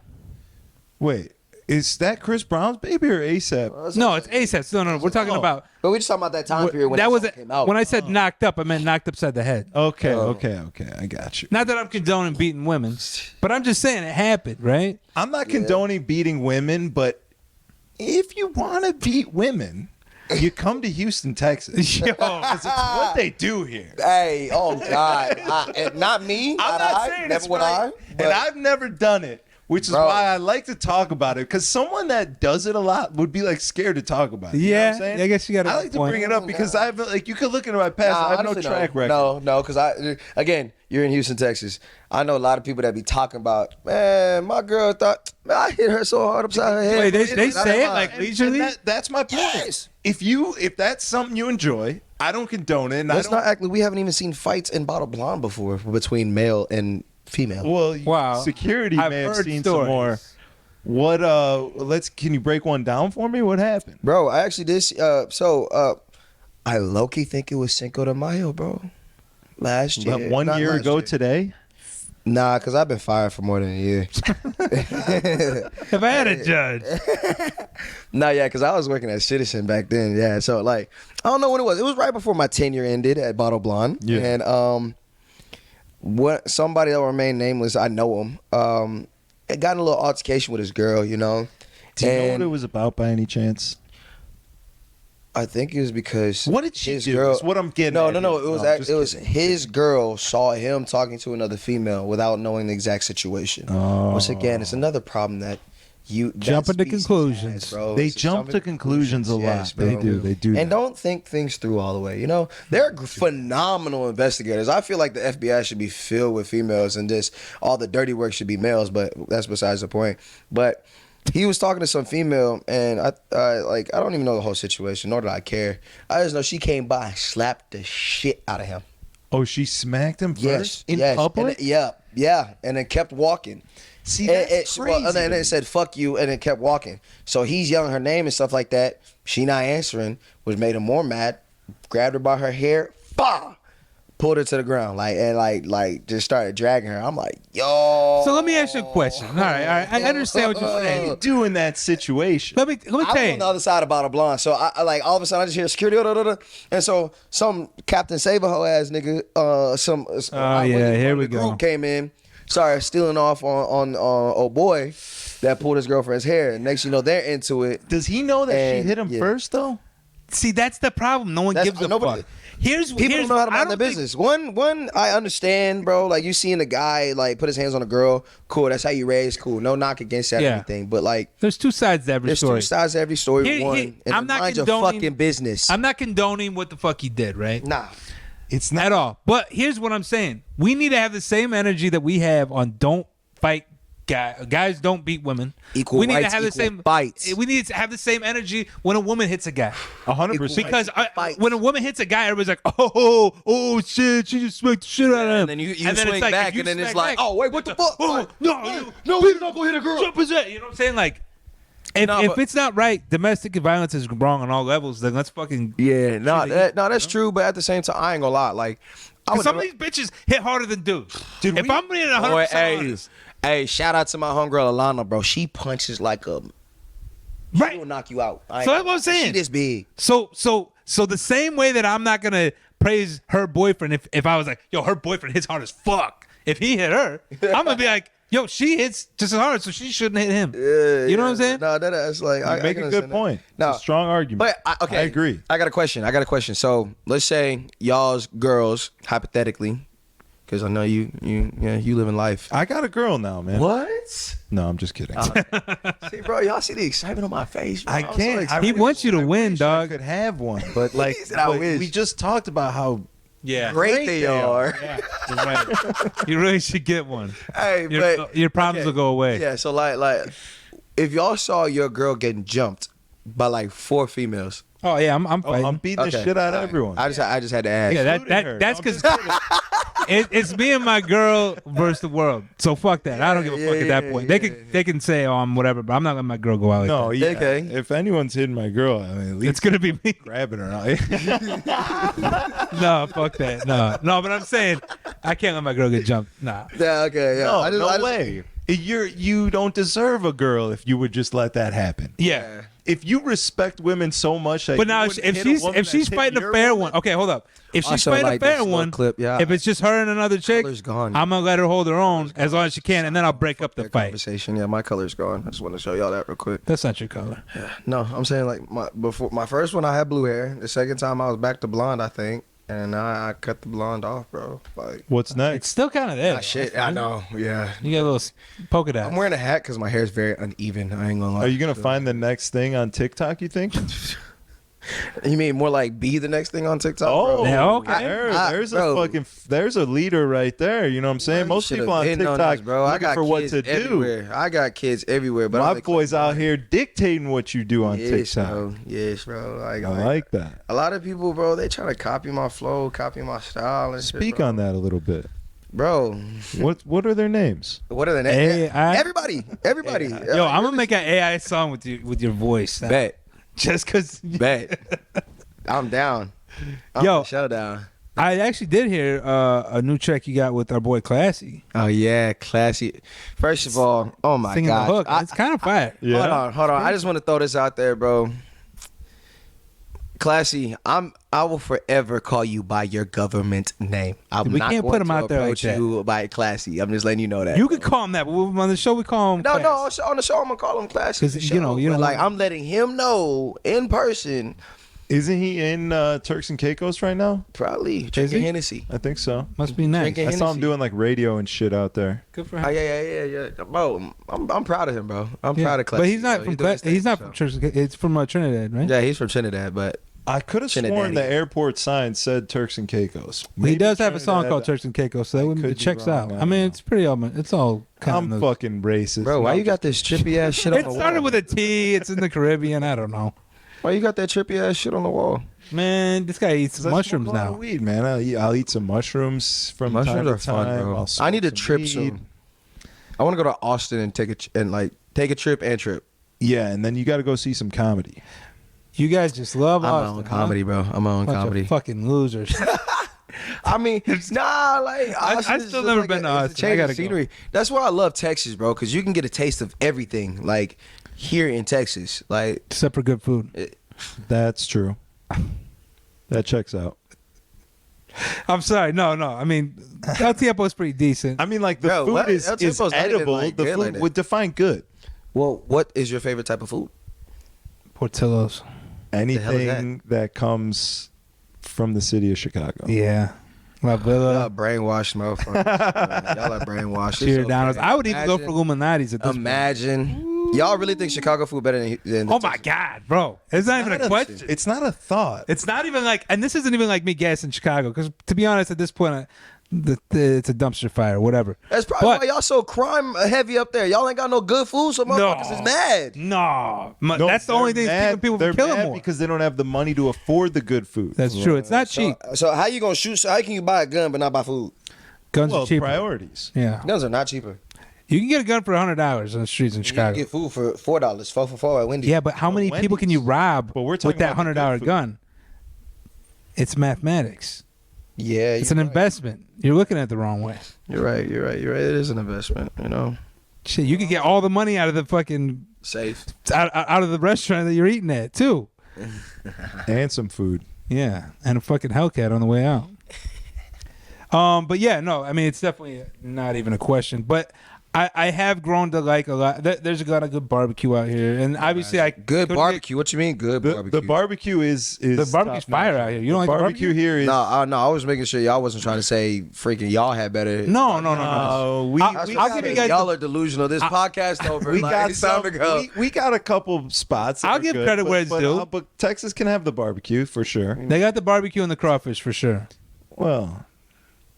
Wait, is that Chris Brown's baby or A$AP? No, it's A$AP. No, we're talking about. But we just talking about that time period when that was came out. when I said knocked up. I meant knocked upside the head. Okay, okay. I got you. Not that I'm condoning beating women, but I'm just saying it happened, right? I'm not condoning beating women, but if you want to beat women, you come to Houston, Texas. Yo, 'Cause it's what they do here. Hey, oh God, not me. I'm not saying never it's would right, but and I've never done it, which is Bro. why I like to talk about it. Because someone that does it a lot would be like scared to talk about it. You know what I'm Yeah, saying? I guess you got. I like to bring it up because I've like you could look into my past. Nah, I have no honestly, track record. No, because again, you're in Houston, Texas. I know a lot of people that be talking about, man, my girl thought, man, I hit her so hard upside her head. Wait, they say it Not like mine. leisurely. That's my point. Yes. If that's something you enjoy, I don't condone it. And Let's I don't, not act like we haven't even seen fights in Bottle Blonde before between male and female. Well, Wow. security I've may have heard seen stories. some more. What? Can you break one down for me? What happened? Bro, I actually did. I low-key think it was Cinco de Mayo, bro. Last year. About 1 Not year last ago year. today. Nah, because I've been fired for more than a year. If I had a judge, Nah, yeah, because I was working at Citizen back then. Yeah, so like, I don't know when it was. It was right before my tenure ended at Bottle Blonde. Yeah. And somebody that will remain nameless, I know him. Got in a little altercation with his girl, you know. Do you know what And it was about by any chance? I think it was because What did she his do? girl. Is what I'm getting. No. at It here. was I'm just it was kidding. his girl saw him talking to another female without knowing the exact situation. Oh. Which again, it's another problem that that Jumping to species conclusions. has, bro. They It's jump to conclusions a lot. yes, They bro. do. They do. And that. don't think things through all the way. You know, they're phenomenal investigators. I feel like the FBI should be filled with females, and just all the dirty work should be males. But that's besides the point. But he was talking to some female, and I don't even know the whole situation, nor did I care. I just know she came by and slapped the shit out of him. Oh, she smacked him first in yes. public. And yeah, and then kept walking. See, that's crazy. And then to it me. said "fuck you," and it kept walking. So he's yelling her name and stuff like that. She not answering, which made him more mad. Grabbed her by her hair, bah, pulled her to the ground, like just started dragging her. I'm like, yo. So let me ask you a question. All right. I understand what you're saying. What do you do in that situation? Let me I tell was on you. the other side about a blonde, so I like all of a sudden I just hear security, and so some Captain Saber hoe ass nigga, Here we go. Group came in, started stealing off on old boy that pulled his girlfriend's hair. And next, you know, they're into it. Does he know that she And, hit him yeah. first though? See, that's the problem. No one gives a fuck. People don't know how to mind their business. One, I understand, bro. Like, you seeing a guy like put his hands on a girl, cool. That's how you raise, cool. No knock against that or anything. But like, there's two sides to every there's story. two sides to every story. And I'm not mind your condoning fucking business. I'm not condoning what the fuck he did, right? Nah. It's not At all. But here's what I'm saying. We need to have the same energy that we have on don't fight guys don't beat women. Equal we need rights, to have the equal same fights. We need to have the same energy when a woman hits a guy. 100%. Because fights. when a woman hits a guy, everybody's like, oh shit, she just smacked the shit out of him. And then you And then swing it's like, back, if you and then it's smack like, back, oh wait, what the fuck? Oh, no, We're not gonna hit a girl. jump is it. You know what I'm saying? Like, if it's not right, domestic violence is wrong on all levels. Then let's fucking That's true. But at the same time, I ain't gonna lie. Like, some of these bitches hit harder than dudes. Dude, if I'm being 100% honest. Hey, shout out to my homegirl Alana, bro. She punches like a Right. She will knock you out. So that's what I'm saying. She this big. So the same way that I'm not gonna praise her boyfriend if I was like, yo, her boyfriend hits hard as fuck. If he hit her, I'm gonna be like, yo, she hits just as hard, so she shouldn't hit him. You know what I'm saying? No, that's like You make a good point. No, It's a strong argument. But okay, I agree. I got a question. So let's say y'all's girls, hypothetically, because I know you living life. I got a girl now, man. What? No, I'm just kidding. See, bro, y'all see the excitement on my face. Bro. I I'm so can't. excited. He wants you to win, I dog. could have one, but like He said, I wish. we just talked about how Yeah. great they are. Yeah, you're right. You really should get one. Hey, Your problems will go away. Yeah, so like, if y'all saw your girl getting jumped by like 4 females. Oh yeah, I'm fighting. I'm beating the shit out of everyone. I just had to ask. Yeah, including her. that's I'm because just it's me and my girl versus the world. So fuck that. I don't give a fuck at that point. They can say, oh, I'm whatever, but I'm not letting my girl go out like no, that. yeah. Okay. If anyone's hitting my girl, I mean, at least It's gonna be me. grabbing her. No, fuck that. No, but I'm saying I can't let my girl get jumped. Nah. Yeah, okay, yeah. No, I just- way. You don't deserve a girl if you would just let that happen. Yeah. If you respect women so much, that But you now wouldn't if hit a woman she's that's fighting hitting a your fair woman- one, okay, hold up. If she's Also fighting like a fair this little one, clip, yeah. if it's just her and another chick, Color's gone. I'm gonna let her hold her own as long as she can, and then I'll break up the that fight. conversation. Yeah, my color's gone. I just want to show y'all that real quick. That's not your color. No, I'm saying like my first one I had blue hair. The second time I was back to blonde, I think, and I cut the blonde off, bro. Like, What's It's next? still kind of there. shit, I know. Yeah, You got a little polka dot. I'm wearing a hat because my hair is very uneven. I ain't gonna lie. Are you gonna find the next thing on TikTok? You think? You mean more like be the next thing on TikTok? Oh, bro? Yeah, okay. There's bro. there's a leader right there. You know what I'm saying? Most Should've people on been TikTok this, bro. I looking got for what kids to do. everywhere. I got kids everywhere, but My I'm like, boy's out here dictating what you do on yes, TikTok. bro. Yes, bro. I like that. A lot of people, bro, they trying to copy my flow, copy my style, and Speak shit, bro. on that a little bit. bro. What are their names? What are the names? AI? Everybody. Yo, I'm gonna make an AI song with your voice. Bet. Just cause. Bet. I'm down. Yo. Showdown. I actually did hear a new track you got with our boy Classy. Oh yeah, classy. First of all, oh my Singing god, the hook. It's kind of fire. Yeah. Hold on. I just want to throw this out there, bro. Classy, I will forever call you by your government name. I'm We not can't going put him to out there like approach that. you by Classy. I'm just letting you know that. You could call him that, but on the show we call him. No, Class. on the show I'm gonna call him Classy. 'Cause, for you know, sure. you But, don't like want- I'm letting him know in person. Isn't he in Turks and Caicos right now? Probably Is drinking he? Hennessy. I think so. Must be nice. Drinking I saw him Hennessy. doing like radio and shit out there. Good for Oh him. yeah. Bro, I'm proud of him, bro. I'm Yeah. proud of Classy. But he's not bro. from doing his thing, he's not so. from Church. It's from Trinidad, right? Yeah, he's from Trinidad, but I could have Trinidad. sworn the airport sign said Turks and Caicos. He Maybe does have a song Trinidad. called Church and Caicos, so that could it be checks wrong, out. I I mean, don't it's pretty element. It's all kind I'm of. fucking racist. bro, why No, you got this trippy ass shit on It the wall? started with a T. It's in the Caribbean. I don't know. Why you got that trippy ass shit on the wall? Man, this guy eats 'Cause I mushrooms smoke a lot of now. Weed, man. I'll eat some mushrooms from time Mushrooms to are fun, time. bro. I'll I smoke need to some trip weed. soon. I want to go to Austin and take a trip and trip. Yeah, and then you got to go see some comedy. You guys just love I'm my Austin, own huh? comedy, bro. I'm my own Bunch of comedy. fucking losers. I mean, nah, like I still never been to Austin. I gotta scenery. That's why I love Texas, bro, because you can get a taste of everything, like here in Texas, like except for good food. That's true. That checks out. I'm sorry. No. I mean, El Tiempo is pretty decent. I mean, like the food is edible. Like the food would define good. Well, what is your favorite type of food? Portillo's. Anything that comes from the city of Chicago. Yeah. La Villa. Y'all brainwashed motherfuckers. Y'all are brainwashed. Giordano's. I would even go for Illuminati's at this point. Y'all really think Chicago food better than oh my God, bro. It's not even a question. It's not a thought. It's not even like, and this isn't even like me gassing Chicago, because to be honest, at this point, it's a dumpster fire, whatever. That's probably why y'all so crime heavy up there. Y'all ain't got no good food, so motherfuckers is mad. No, that's the only thing keeping people from killing more. Because they don't have the money to afford the good food. That's true. It's not cheap. So how you gonna shoot? So how can you buy a gun but not buy food? Guns are cheaper. Priorities. Yeah, guns are not cheaper. You can get a gun for $100 on the streets in Chicago. You can get food for $4, 4 for 4 at Wendy's. Yeah, but how many people can you rob with that $100 gun? It's mathematics. Yeah, it's an investment. You're looking at it the wrong way. You're right. It is an investment. You know, shit. You could get all the money out of the fucking safe, out of the restaurant that you're eating at too, and some food. Yeah, and a fucking Hellcat on the way out. But yeah, no. I mean, it's definitely not even a question. But I have grown to like a lot. There's a lot of good barbecue out here, and obviously good barbecue. What you mean good barbecue? The barbecue is the barbecue's fire out here. You don't like barbecue here? Is no. I was making sure y'all wasn't trying to say freaking y'all had better. No. I'll give you guys. Y'all are delusional. This podcast over. We got time to go. We got a couple spots. I'll give credit where it's due. But Texas can have the barbecue for sure. They got the barbecue and the crawfish for sure. Well.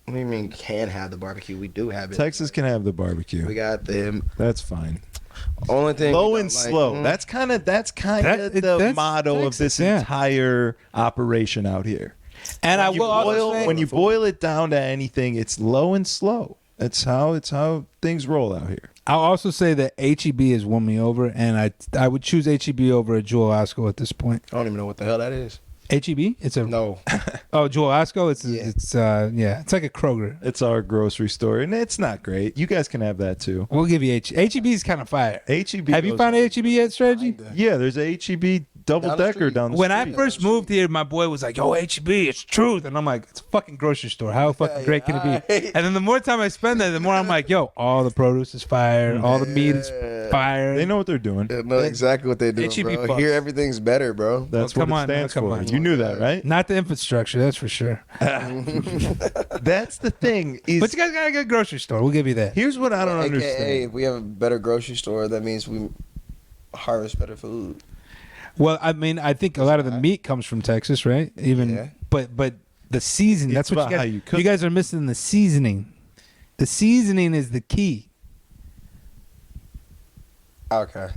What do you mean can have the barbecue? We do have it. Texas can have the barbecue. We got them. That's fine. Only thing low and slow. That's kind of the motto of this entire operation out here. And I will also say, when you boil it down to anything, it's low and slow. It's how things roll out here. I'll also say that HEB has won me over, and I would choose HEB over a Jewel Osco at this point. I don't even know what the hell that is. HEB? It's a no. Oh, Jewel Osco. It's like a Kroger. It's our grocery store, and it's not great. You guys can have that too. We'll give you HEB is kind of fire. HEB. Have you found a HEB yet, Strategy? Yeah, there's a HEB double decker down the street. When I first moved here, my boy was like, "Yo, HEB, it's truth," and I'm like, "It's a fucking grocery store. How fucking great can it be?" And then the more time I spend there, the more I'm like, "Yo, all the produce is fire. All the meat is fire." They know what they're doing. They know exactly what they're doing, HEB bro. Here, everything's better, bro. That's what it stands for. You knew that, right? Not the infrastructure, that's for sure. That's the thing. But you guys got a good grocery store. We'll give you that. Here's what I don't understand. AKA, if we have a better grocery store, that means we harvest better food. Well, I mean, I think a lot of the meat comes from Texas, right? But the seasoning, that's what you guys are missing. The seasoning. The seasoning is the key. Okay.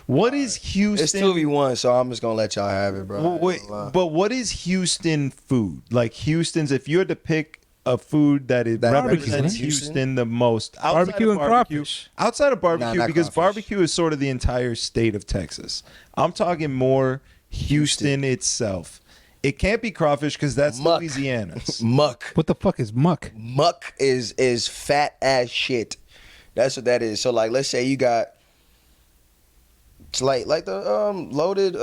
What is Houston? It's 2v1, so I'm just gonna let y'all have it, bro. But what is Houston food? Like Houston's, if you had to pick a food that represents Houston the most, barbecue and crawfish. Outside of barbecue, because crawfish. barbecue is sort of the entire state of Texas. I'm talking more Houston itself. It can't be crawfish because that's Louisiana's. Muck. What the fuck is muck? Muck is fat ass shit. That's what that is. So like, let's say you got. It's like the loaded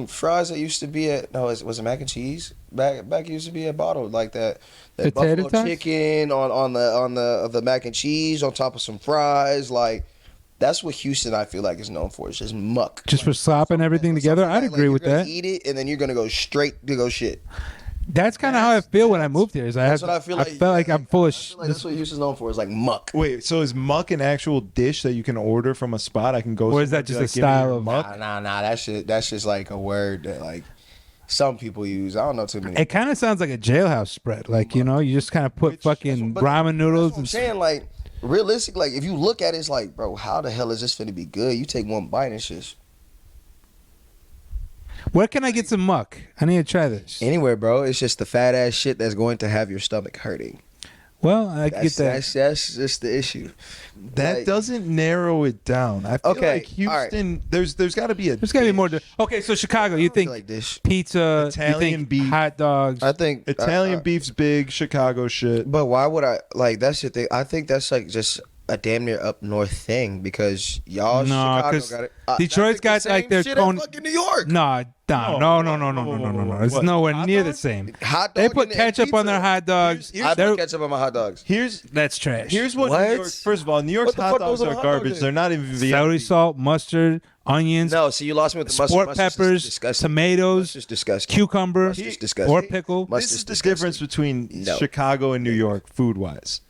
fries that used to be at was it mac and cheese back used to be at bottled like that buffalo chicken on the mac and cheese on top of some fries. Like that's what Houston I feel like is known for. It's just muck, just for slopping everything together. I'd agree with that. Eat it and then you're gonna go straight to go shit. That's kind of how I feel when I moved here. That's what I feel like. I felt like I'm full of shit. Like that's what Houston's known for. Is like muck. Wait, so is muck an actual dish that you can order from a spot? I can go. Or is that just a style of muck? Nah. That's just like a word that like some people use. I don't know too many. It kind of sounds like a jailhouse spread. Like you just kind of put fucking ramen noodles. That's what I'm saying, like realistic. Like if you look at it, it's like, bro, how the hell is this finna be good? You take one bite and it's just. Where can I get some muck? I need to try this. Anywhere, bro. It's just the fat ass shit that's going to have your stomach hurting. Well, I can get that. That's just the issue. That Like- doesn't narrow it down. I feel Okay, like Houston, there's got to be a. There's got to be more. Okay, so Chicago, you think like this. pizza, Italian you think beef. hot dogs. I think Italian beef's big. Chicago shit. But why would I like? That's the thing. I think that's like just a damn near up north thing because y'all No, Chicago 'cause got it. Detroit's got, the like, same their shit own- as fucking New York. No. It's What? nowhere Hot near the dogs? same. Hot They dog put and ketchup on their pizza. hot dogs. I They're- put ketchup on my hot dogs. That's trash. Here's what, What? New York. First of all, New York's What the hot fuck dogs goes on are a hot dog garbage. then? They're not even celery VIP. salt, mustard, onions, No, see, you lost me with the mustard. sport Mustard's peppers, disgusting. tomatoes, Mustard's disgusting. cucumber, Mustard's disgusting. or pickle. Mustard's This is the disgusting. difference between No. Chicago and New York, food wise.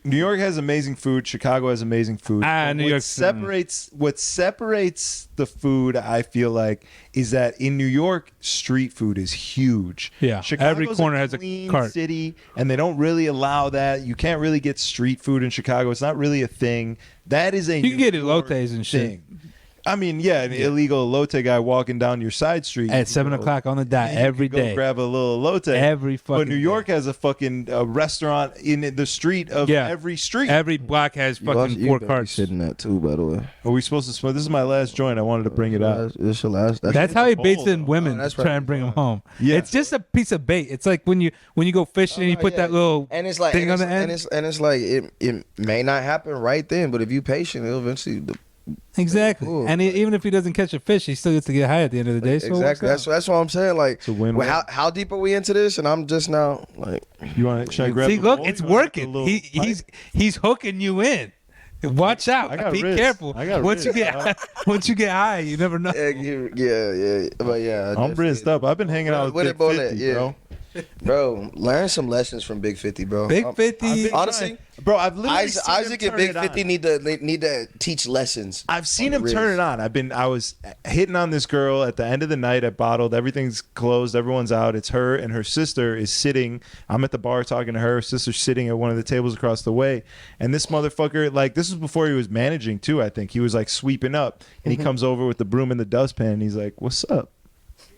New York has amazing food. Chicago has amazing food. But New what York's- separates the food, I feel like, is that in New York, street food is huge. Yeah, Chicago's every corner has a clean cart. city, and they don't really allow that. You can't really get street food in Chicago. It's not really a thing. That is a You can get New York elotes and shit. thing. I mean, yeah, an illegal elote guy walking down your side street At 7 o'clock on the dot you every could go day. grab a little elote. Every But fucking New York has a fucking restaurant in the street of Yeah. every street. Every block has fucking 4 carts. Sitting that too, by the way. Are we supposed to smoke? This is my last joint. I wanted to bring it out. This your last. That's how he baits bowl, in women that's to try and probably bring them home. Yeah. It's just a piece of bait. It's like when you go fishing and you put that little and it's like thing and on the end. and it's like it may not happen right then, but if you patient, it'll eventually. Exactly. Cool. And even if he doesn't catch a fish, he still gets to get high at the end of the day. So Exactly. what's up? That's what I'm saying. Like, a win-win. how deep are we into this? And I'm just now like, You want to? Should I grab? See, the look, bowl? it's You wanna get the working. little He's hooking you in. Watch out. I got Be wrist. careful. I got once wrist. you get once you get high, you never know. yeah. But yeah, I'm brizzed up. I've been hanging out What with it Big bowl 50, at? Yeah. bro. Bro, learn some lessons from Big 50, bro. Big I'm- 50. Honestly, Bro, I've literally Isaac, seen him Isaac and turn Big it on. 50 need to teach lessons. I've seen on him the turn Riz. it on. I was hitting on this girl at the end of the night at Bottled. Everything's closed. Everyone's out. It's her and her sister is sitting. I'm at the bar talking to her. Her sister's sitting at one of the tables across the way. And this motherfucker, like, this was before he was managing too, I think. He was like sweeping up. And he comes over with the broom and the dustpan. And he's like, "What's up?"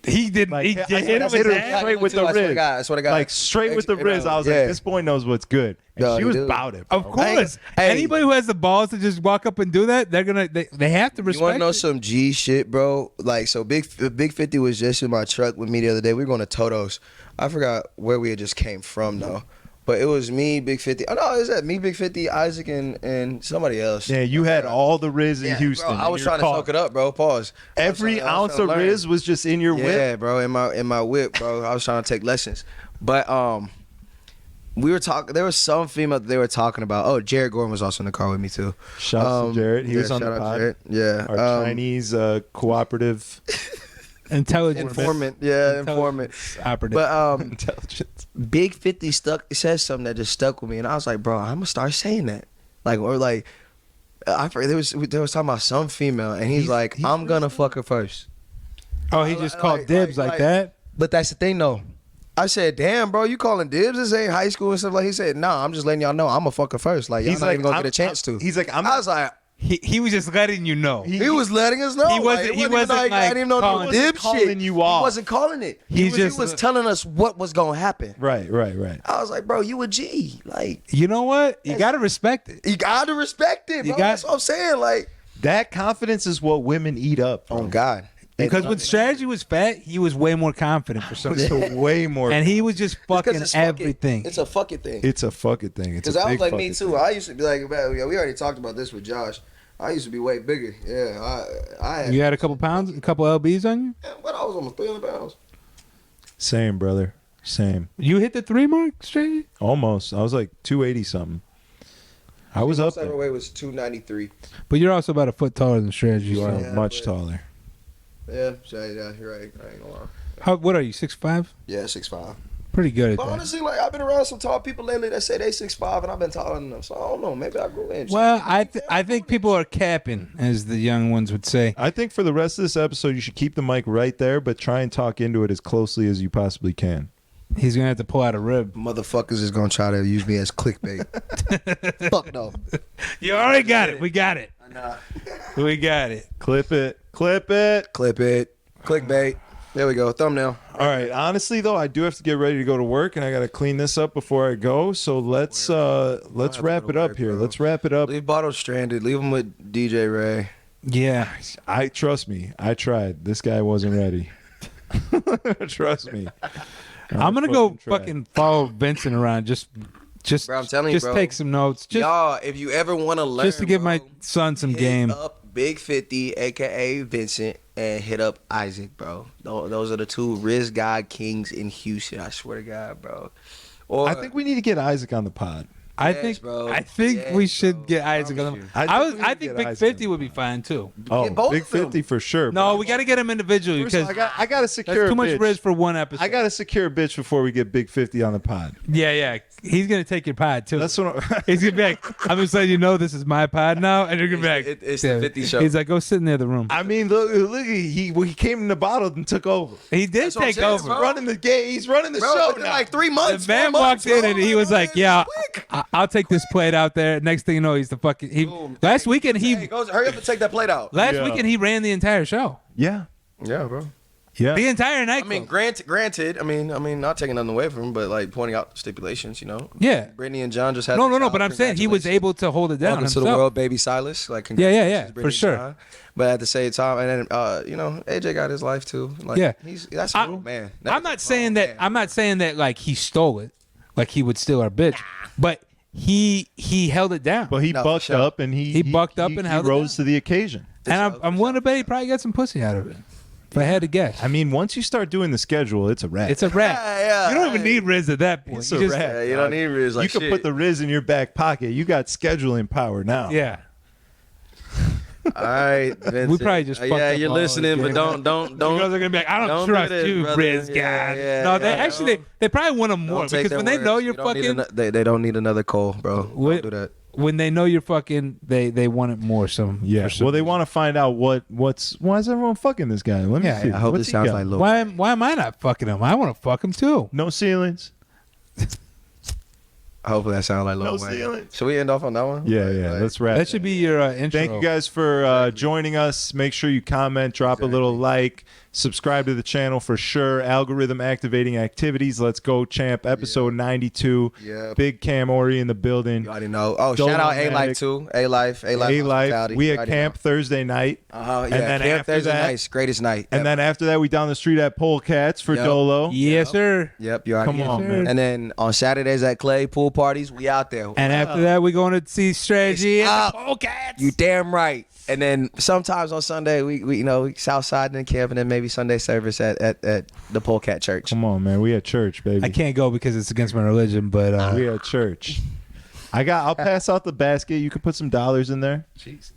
He did. Like, He I hit him hit with her that. straight with the I swear to Riz. God, I swear to God. Like, straight with the Riz. I was Yeah. like, this boy knows what's good. And No, she he was do. about it. Of bro. course. Hey. Anybody who has the balls to just walk up and do that, they have to You respect. want to know it. some G shit, bro? Like, so Big 50 was just in my truck with me the other day. We were going to Toto's. I forgot where we had just came from, though. But it was me, Big 50. Oh, no, it was that me, Big 50, Isaac, and somebody else. Yeah, you had all the Riz in Yeah, Houston. Bro, I in was your trying car. to soak it up, bro. Pause. Every I was ounce trying of to learn. Riz was just in your whip. Yeah, bro, in my whip, bro. I was trying to take lessons. But we were talking. There was some female that they were talking about. Oh, Jared Gordon was also in the car with me too. Shouts to Jared. He was on shout the out pod. Jared. Yeah, Our Chinese cooperative Intelligence. informant. Yeah, informant. Operative. But intelligence. Big 50 says something that just stuck with me, and I was like, bro, I'm gonna start saying that. Like, or like, I forget, they was talking about some female, and he's like, I'm gonna fuck her first. Oh, he just called dibs like that? But that's the thing, though. I said, damn, bro, you calling dibs? This ain't high school and stuff. Like, he said, nah, I'm just letting y'all know I'm a fucker first. Like, y'all He's not like, even gonna I'm- get a chance to. He's like, I was like, He was just letting you know. he was letting us know. He wasn't- Like, it he even wasn't, like, I like, didn't even know calling- no he dib wasn't shit. calling you off. He wasn't calling it. He He just- was telling us what was gonna happen. right. I was like, bro, you a G. Like, You know what? You got to respect it. you gotta respect it, bro. That's what I'm saying. Like, That confidence is what women eat up. oh bro. God. Because when Strategy was fat, he was way more confident for some reason. It's way more. And he was just fucking everything. It's a fucking thing. It's a fucking thing. It's Because a I was big like me fucking too. I used to be like, man, we already talked about this with Josh. I used to be way bigger. Yeah, I had. You had a couple pounds, a couple LBs on you? What, I was almost 300 pounds. Same, brother. Same. You hit the 3 mark, Strategy? Almost. I was like 280 something. I was up Most there. weight was 293. But you're also about a foot taller than Strategy. You are Yeah, much but- taller. Yeah, you're right. I ain't gonna lie. What are you, 6'5"? Yeah, 6'5". Pretty good at But that. honestly, like I've been around some tall people lately that say they 6'5", and I've been taller than them. So I don't know. Maybe I grew in. Well, I think people are capping, as the young ones would say. I think for the rest of this episode, you should keep the mic right there, but try and talk into it as closely as you possibly can. He's going to have to pull out a rib. Motherfuckers is gonna try to use me as clickbait. Fuck no. You already got it. We got it. Nah. We got it. Clip it. Clip it. Clip it. Clickbait. There we go. Thumbnail. All right. Honestly, though, I do have to get ready to go to work, and I got to clean this up before I go. So let's wrap it up here. Bro. Let's wrap it up. Leave Bottles stranded. Leave him with DJ Ray. Yeah. I trust me. I tried. This guy wasn't ready. Trust me. I'm gonna go fucking follow Vincent around. Just Bro, I'm telling you, just bro. take some notes. Just Y'all, if you ever want to learn, just to give bro, my son some hit game. up Big 50, aka Vincent, and hit up Isaac, bro. Those are the two Riz God kings in Houston. I swear to God, bro. Or I think we need to get Isaac on the pod. I Yes, think bro. we Yes, should bro. get Isaac on. Promise I think Big 50 would be fine too. Oh, both Big of them. 50 for sure. No, we got to get him individually First of because all, I got to secure that's too a much bitch. Riz for one episode. I got to secure a bitch before we get Big 50 on the pod. Yeah. He's gonna take your pod too. That's what He's gonna be like, I'm just letting you know this is my pod now, and you're gonna be like, It's the 50 show. He's like, go sit in the other room. I mean, look, he came in the bottle and took over. He did That's what I'm take saying, over. bro. Running the game. He's running the Bro, show within now. like 3 months. The man 4 months, walked in bro. and he was like, It's "Yeah, quick. I'll take this plate out there." Next thing you know, he's the fucking. Boom. Last weekend Hey, hurry up and take that plate out. last Yeah. weekend he ran the entire show, Yeah. Yeah, bro. Yeah. the entire night. I mean, granted. I mean, not taking nothing away from him, but like pointing out stipulations. You know. yeah. Brittany and John just had. No, their no. child. But I'm saying he was Congratulations. able to hold it down Welcome to himself. the world, baby Silas. Like, Yeah, congratulations, for Brittany and sure. John. But at the same time, and then you know, AJ got his life too. Like, Yeah. that's I- cool, man. I'm not saying that. I'm not saying that like he stole it, like he would steal our bitch, but he held it down. But he No, bucked for sure. up and He bucked up and held it rose down. to the occasion. And I'm willing to bet he probably got some pussy out of it. If I had to guess, I mean, once you start doing the schedule, it's a wrap. it's a wrap. Yeah, You don't even hey. need Riz at that point. It's You a just- wrap. Yeah, you don't need Riz like you could shit. put the Riz in your back pocket. You got scheduling power now. Yeah. All right, Vincent. We probably just fucked yeah, up you're all listening, this but don't You guys are gonna be like, I don't don't do trust this, you, brother. Riz Yeah, God. yeah, No, they yeah, actually they probably want them more don't take because their when they know words. you're You don't need fucking, they don't need another Cole, bro. What- Don't do that. when they know you're fucking, they want it more. Yeah. Well, they want to find out why is everyone fucking this guy? Let me Yeah, see. I hope What's this he sounds got? like Lil. Why am I not fucking him? I want to fuck him too. No ceilings. Hopefully that sounds like Lil No Wayne. ceilings. Should we end off on that one? Yeah, Like, yeah. like- Let's wrap. That should be your intro. Thank you guys for joining us. Make sure you comment, drop a little like, subscribe to the channel for sure. Algorithm activating activities. Let's go, champ. Episode 92. Yep. Big Cam Ori in the building. You already know. Oh, Dolo shout out A Matic. Life too. A Life. A Life. hospitality. We You at already camp Thursday night. know. Yeah. and then camp after Thursday that- night, greatest night. And ever. then after that, we down the street at Polecats for Yep. Dolo. Yes, sir. Yep, you already Come know. on, man. And then on Saturdays at Clay pool parties, we out there. And after that, we're going to see Strategy It's and up. the Polecats. You damn right. And then sometimes on Sunday we you know south side in camp, and then maybe Sunday service at the Polecat Church. Come on, man. We at church, baby. I can't go because it's against my religion, but We at church. I'll pass out the basket. You can put some dollars in there. Jesus.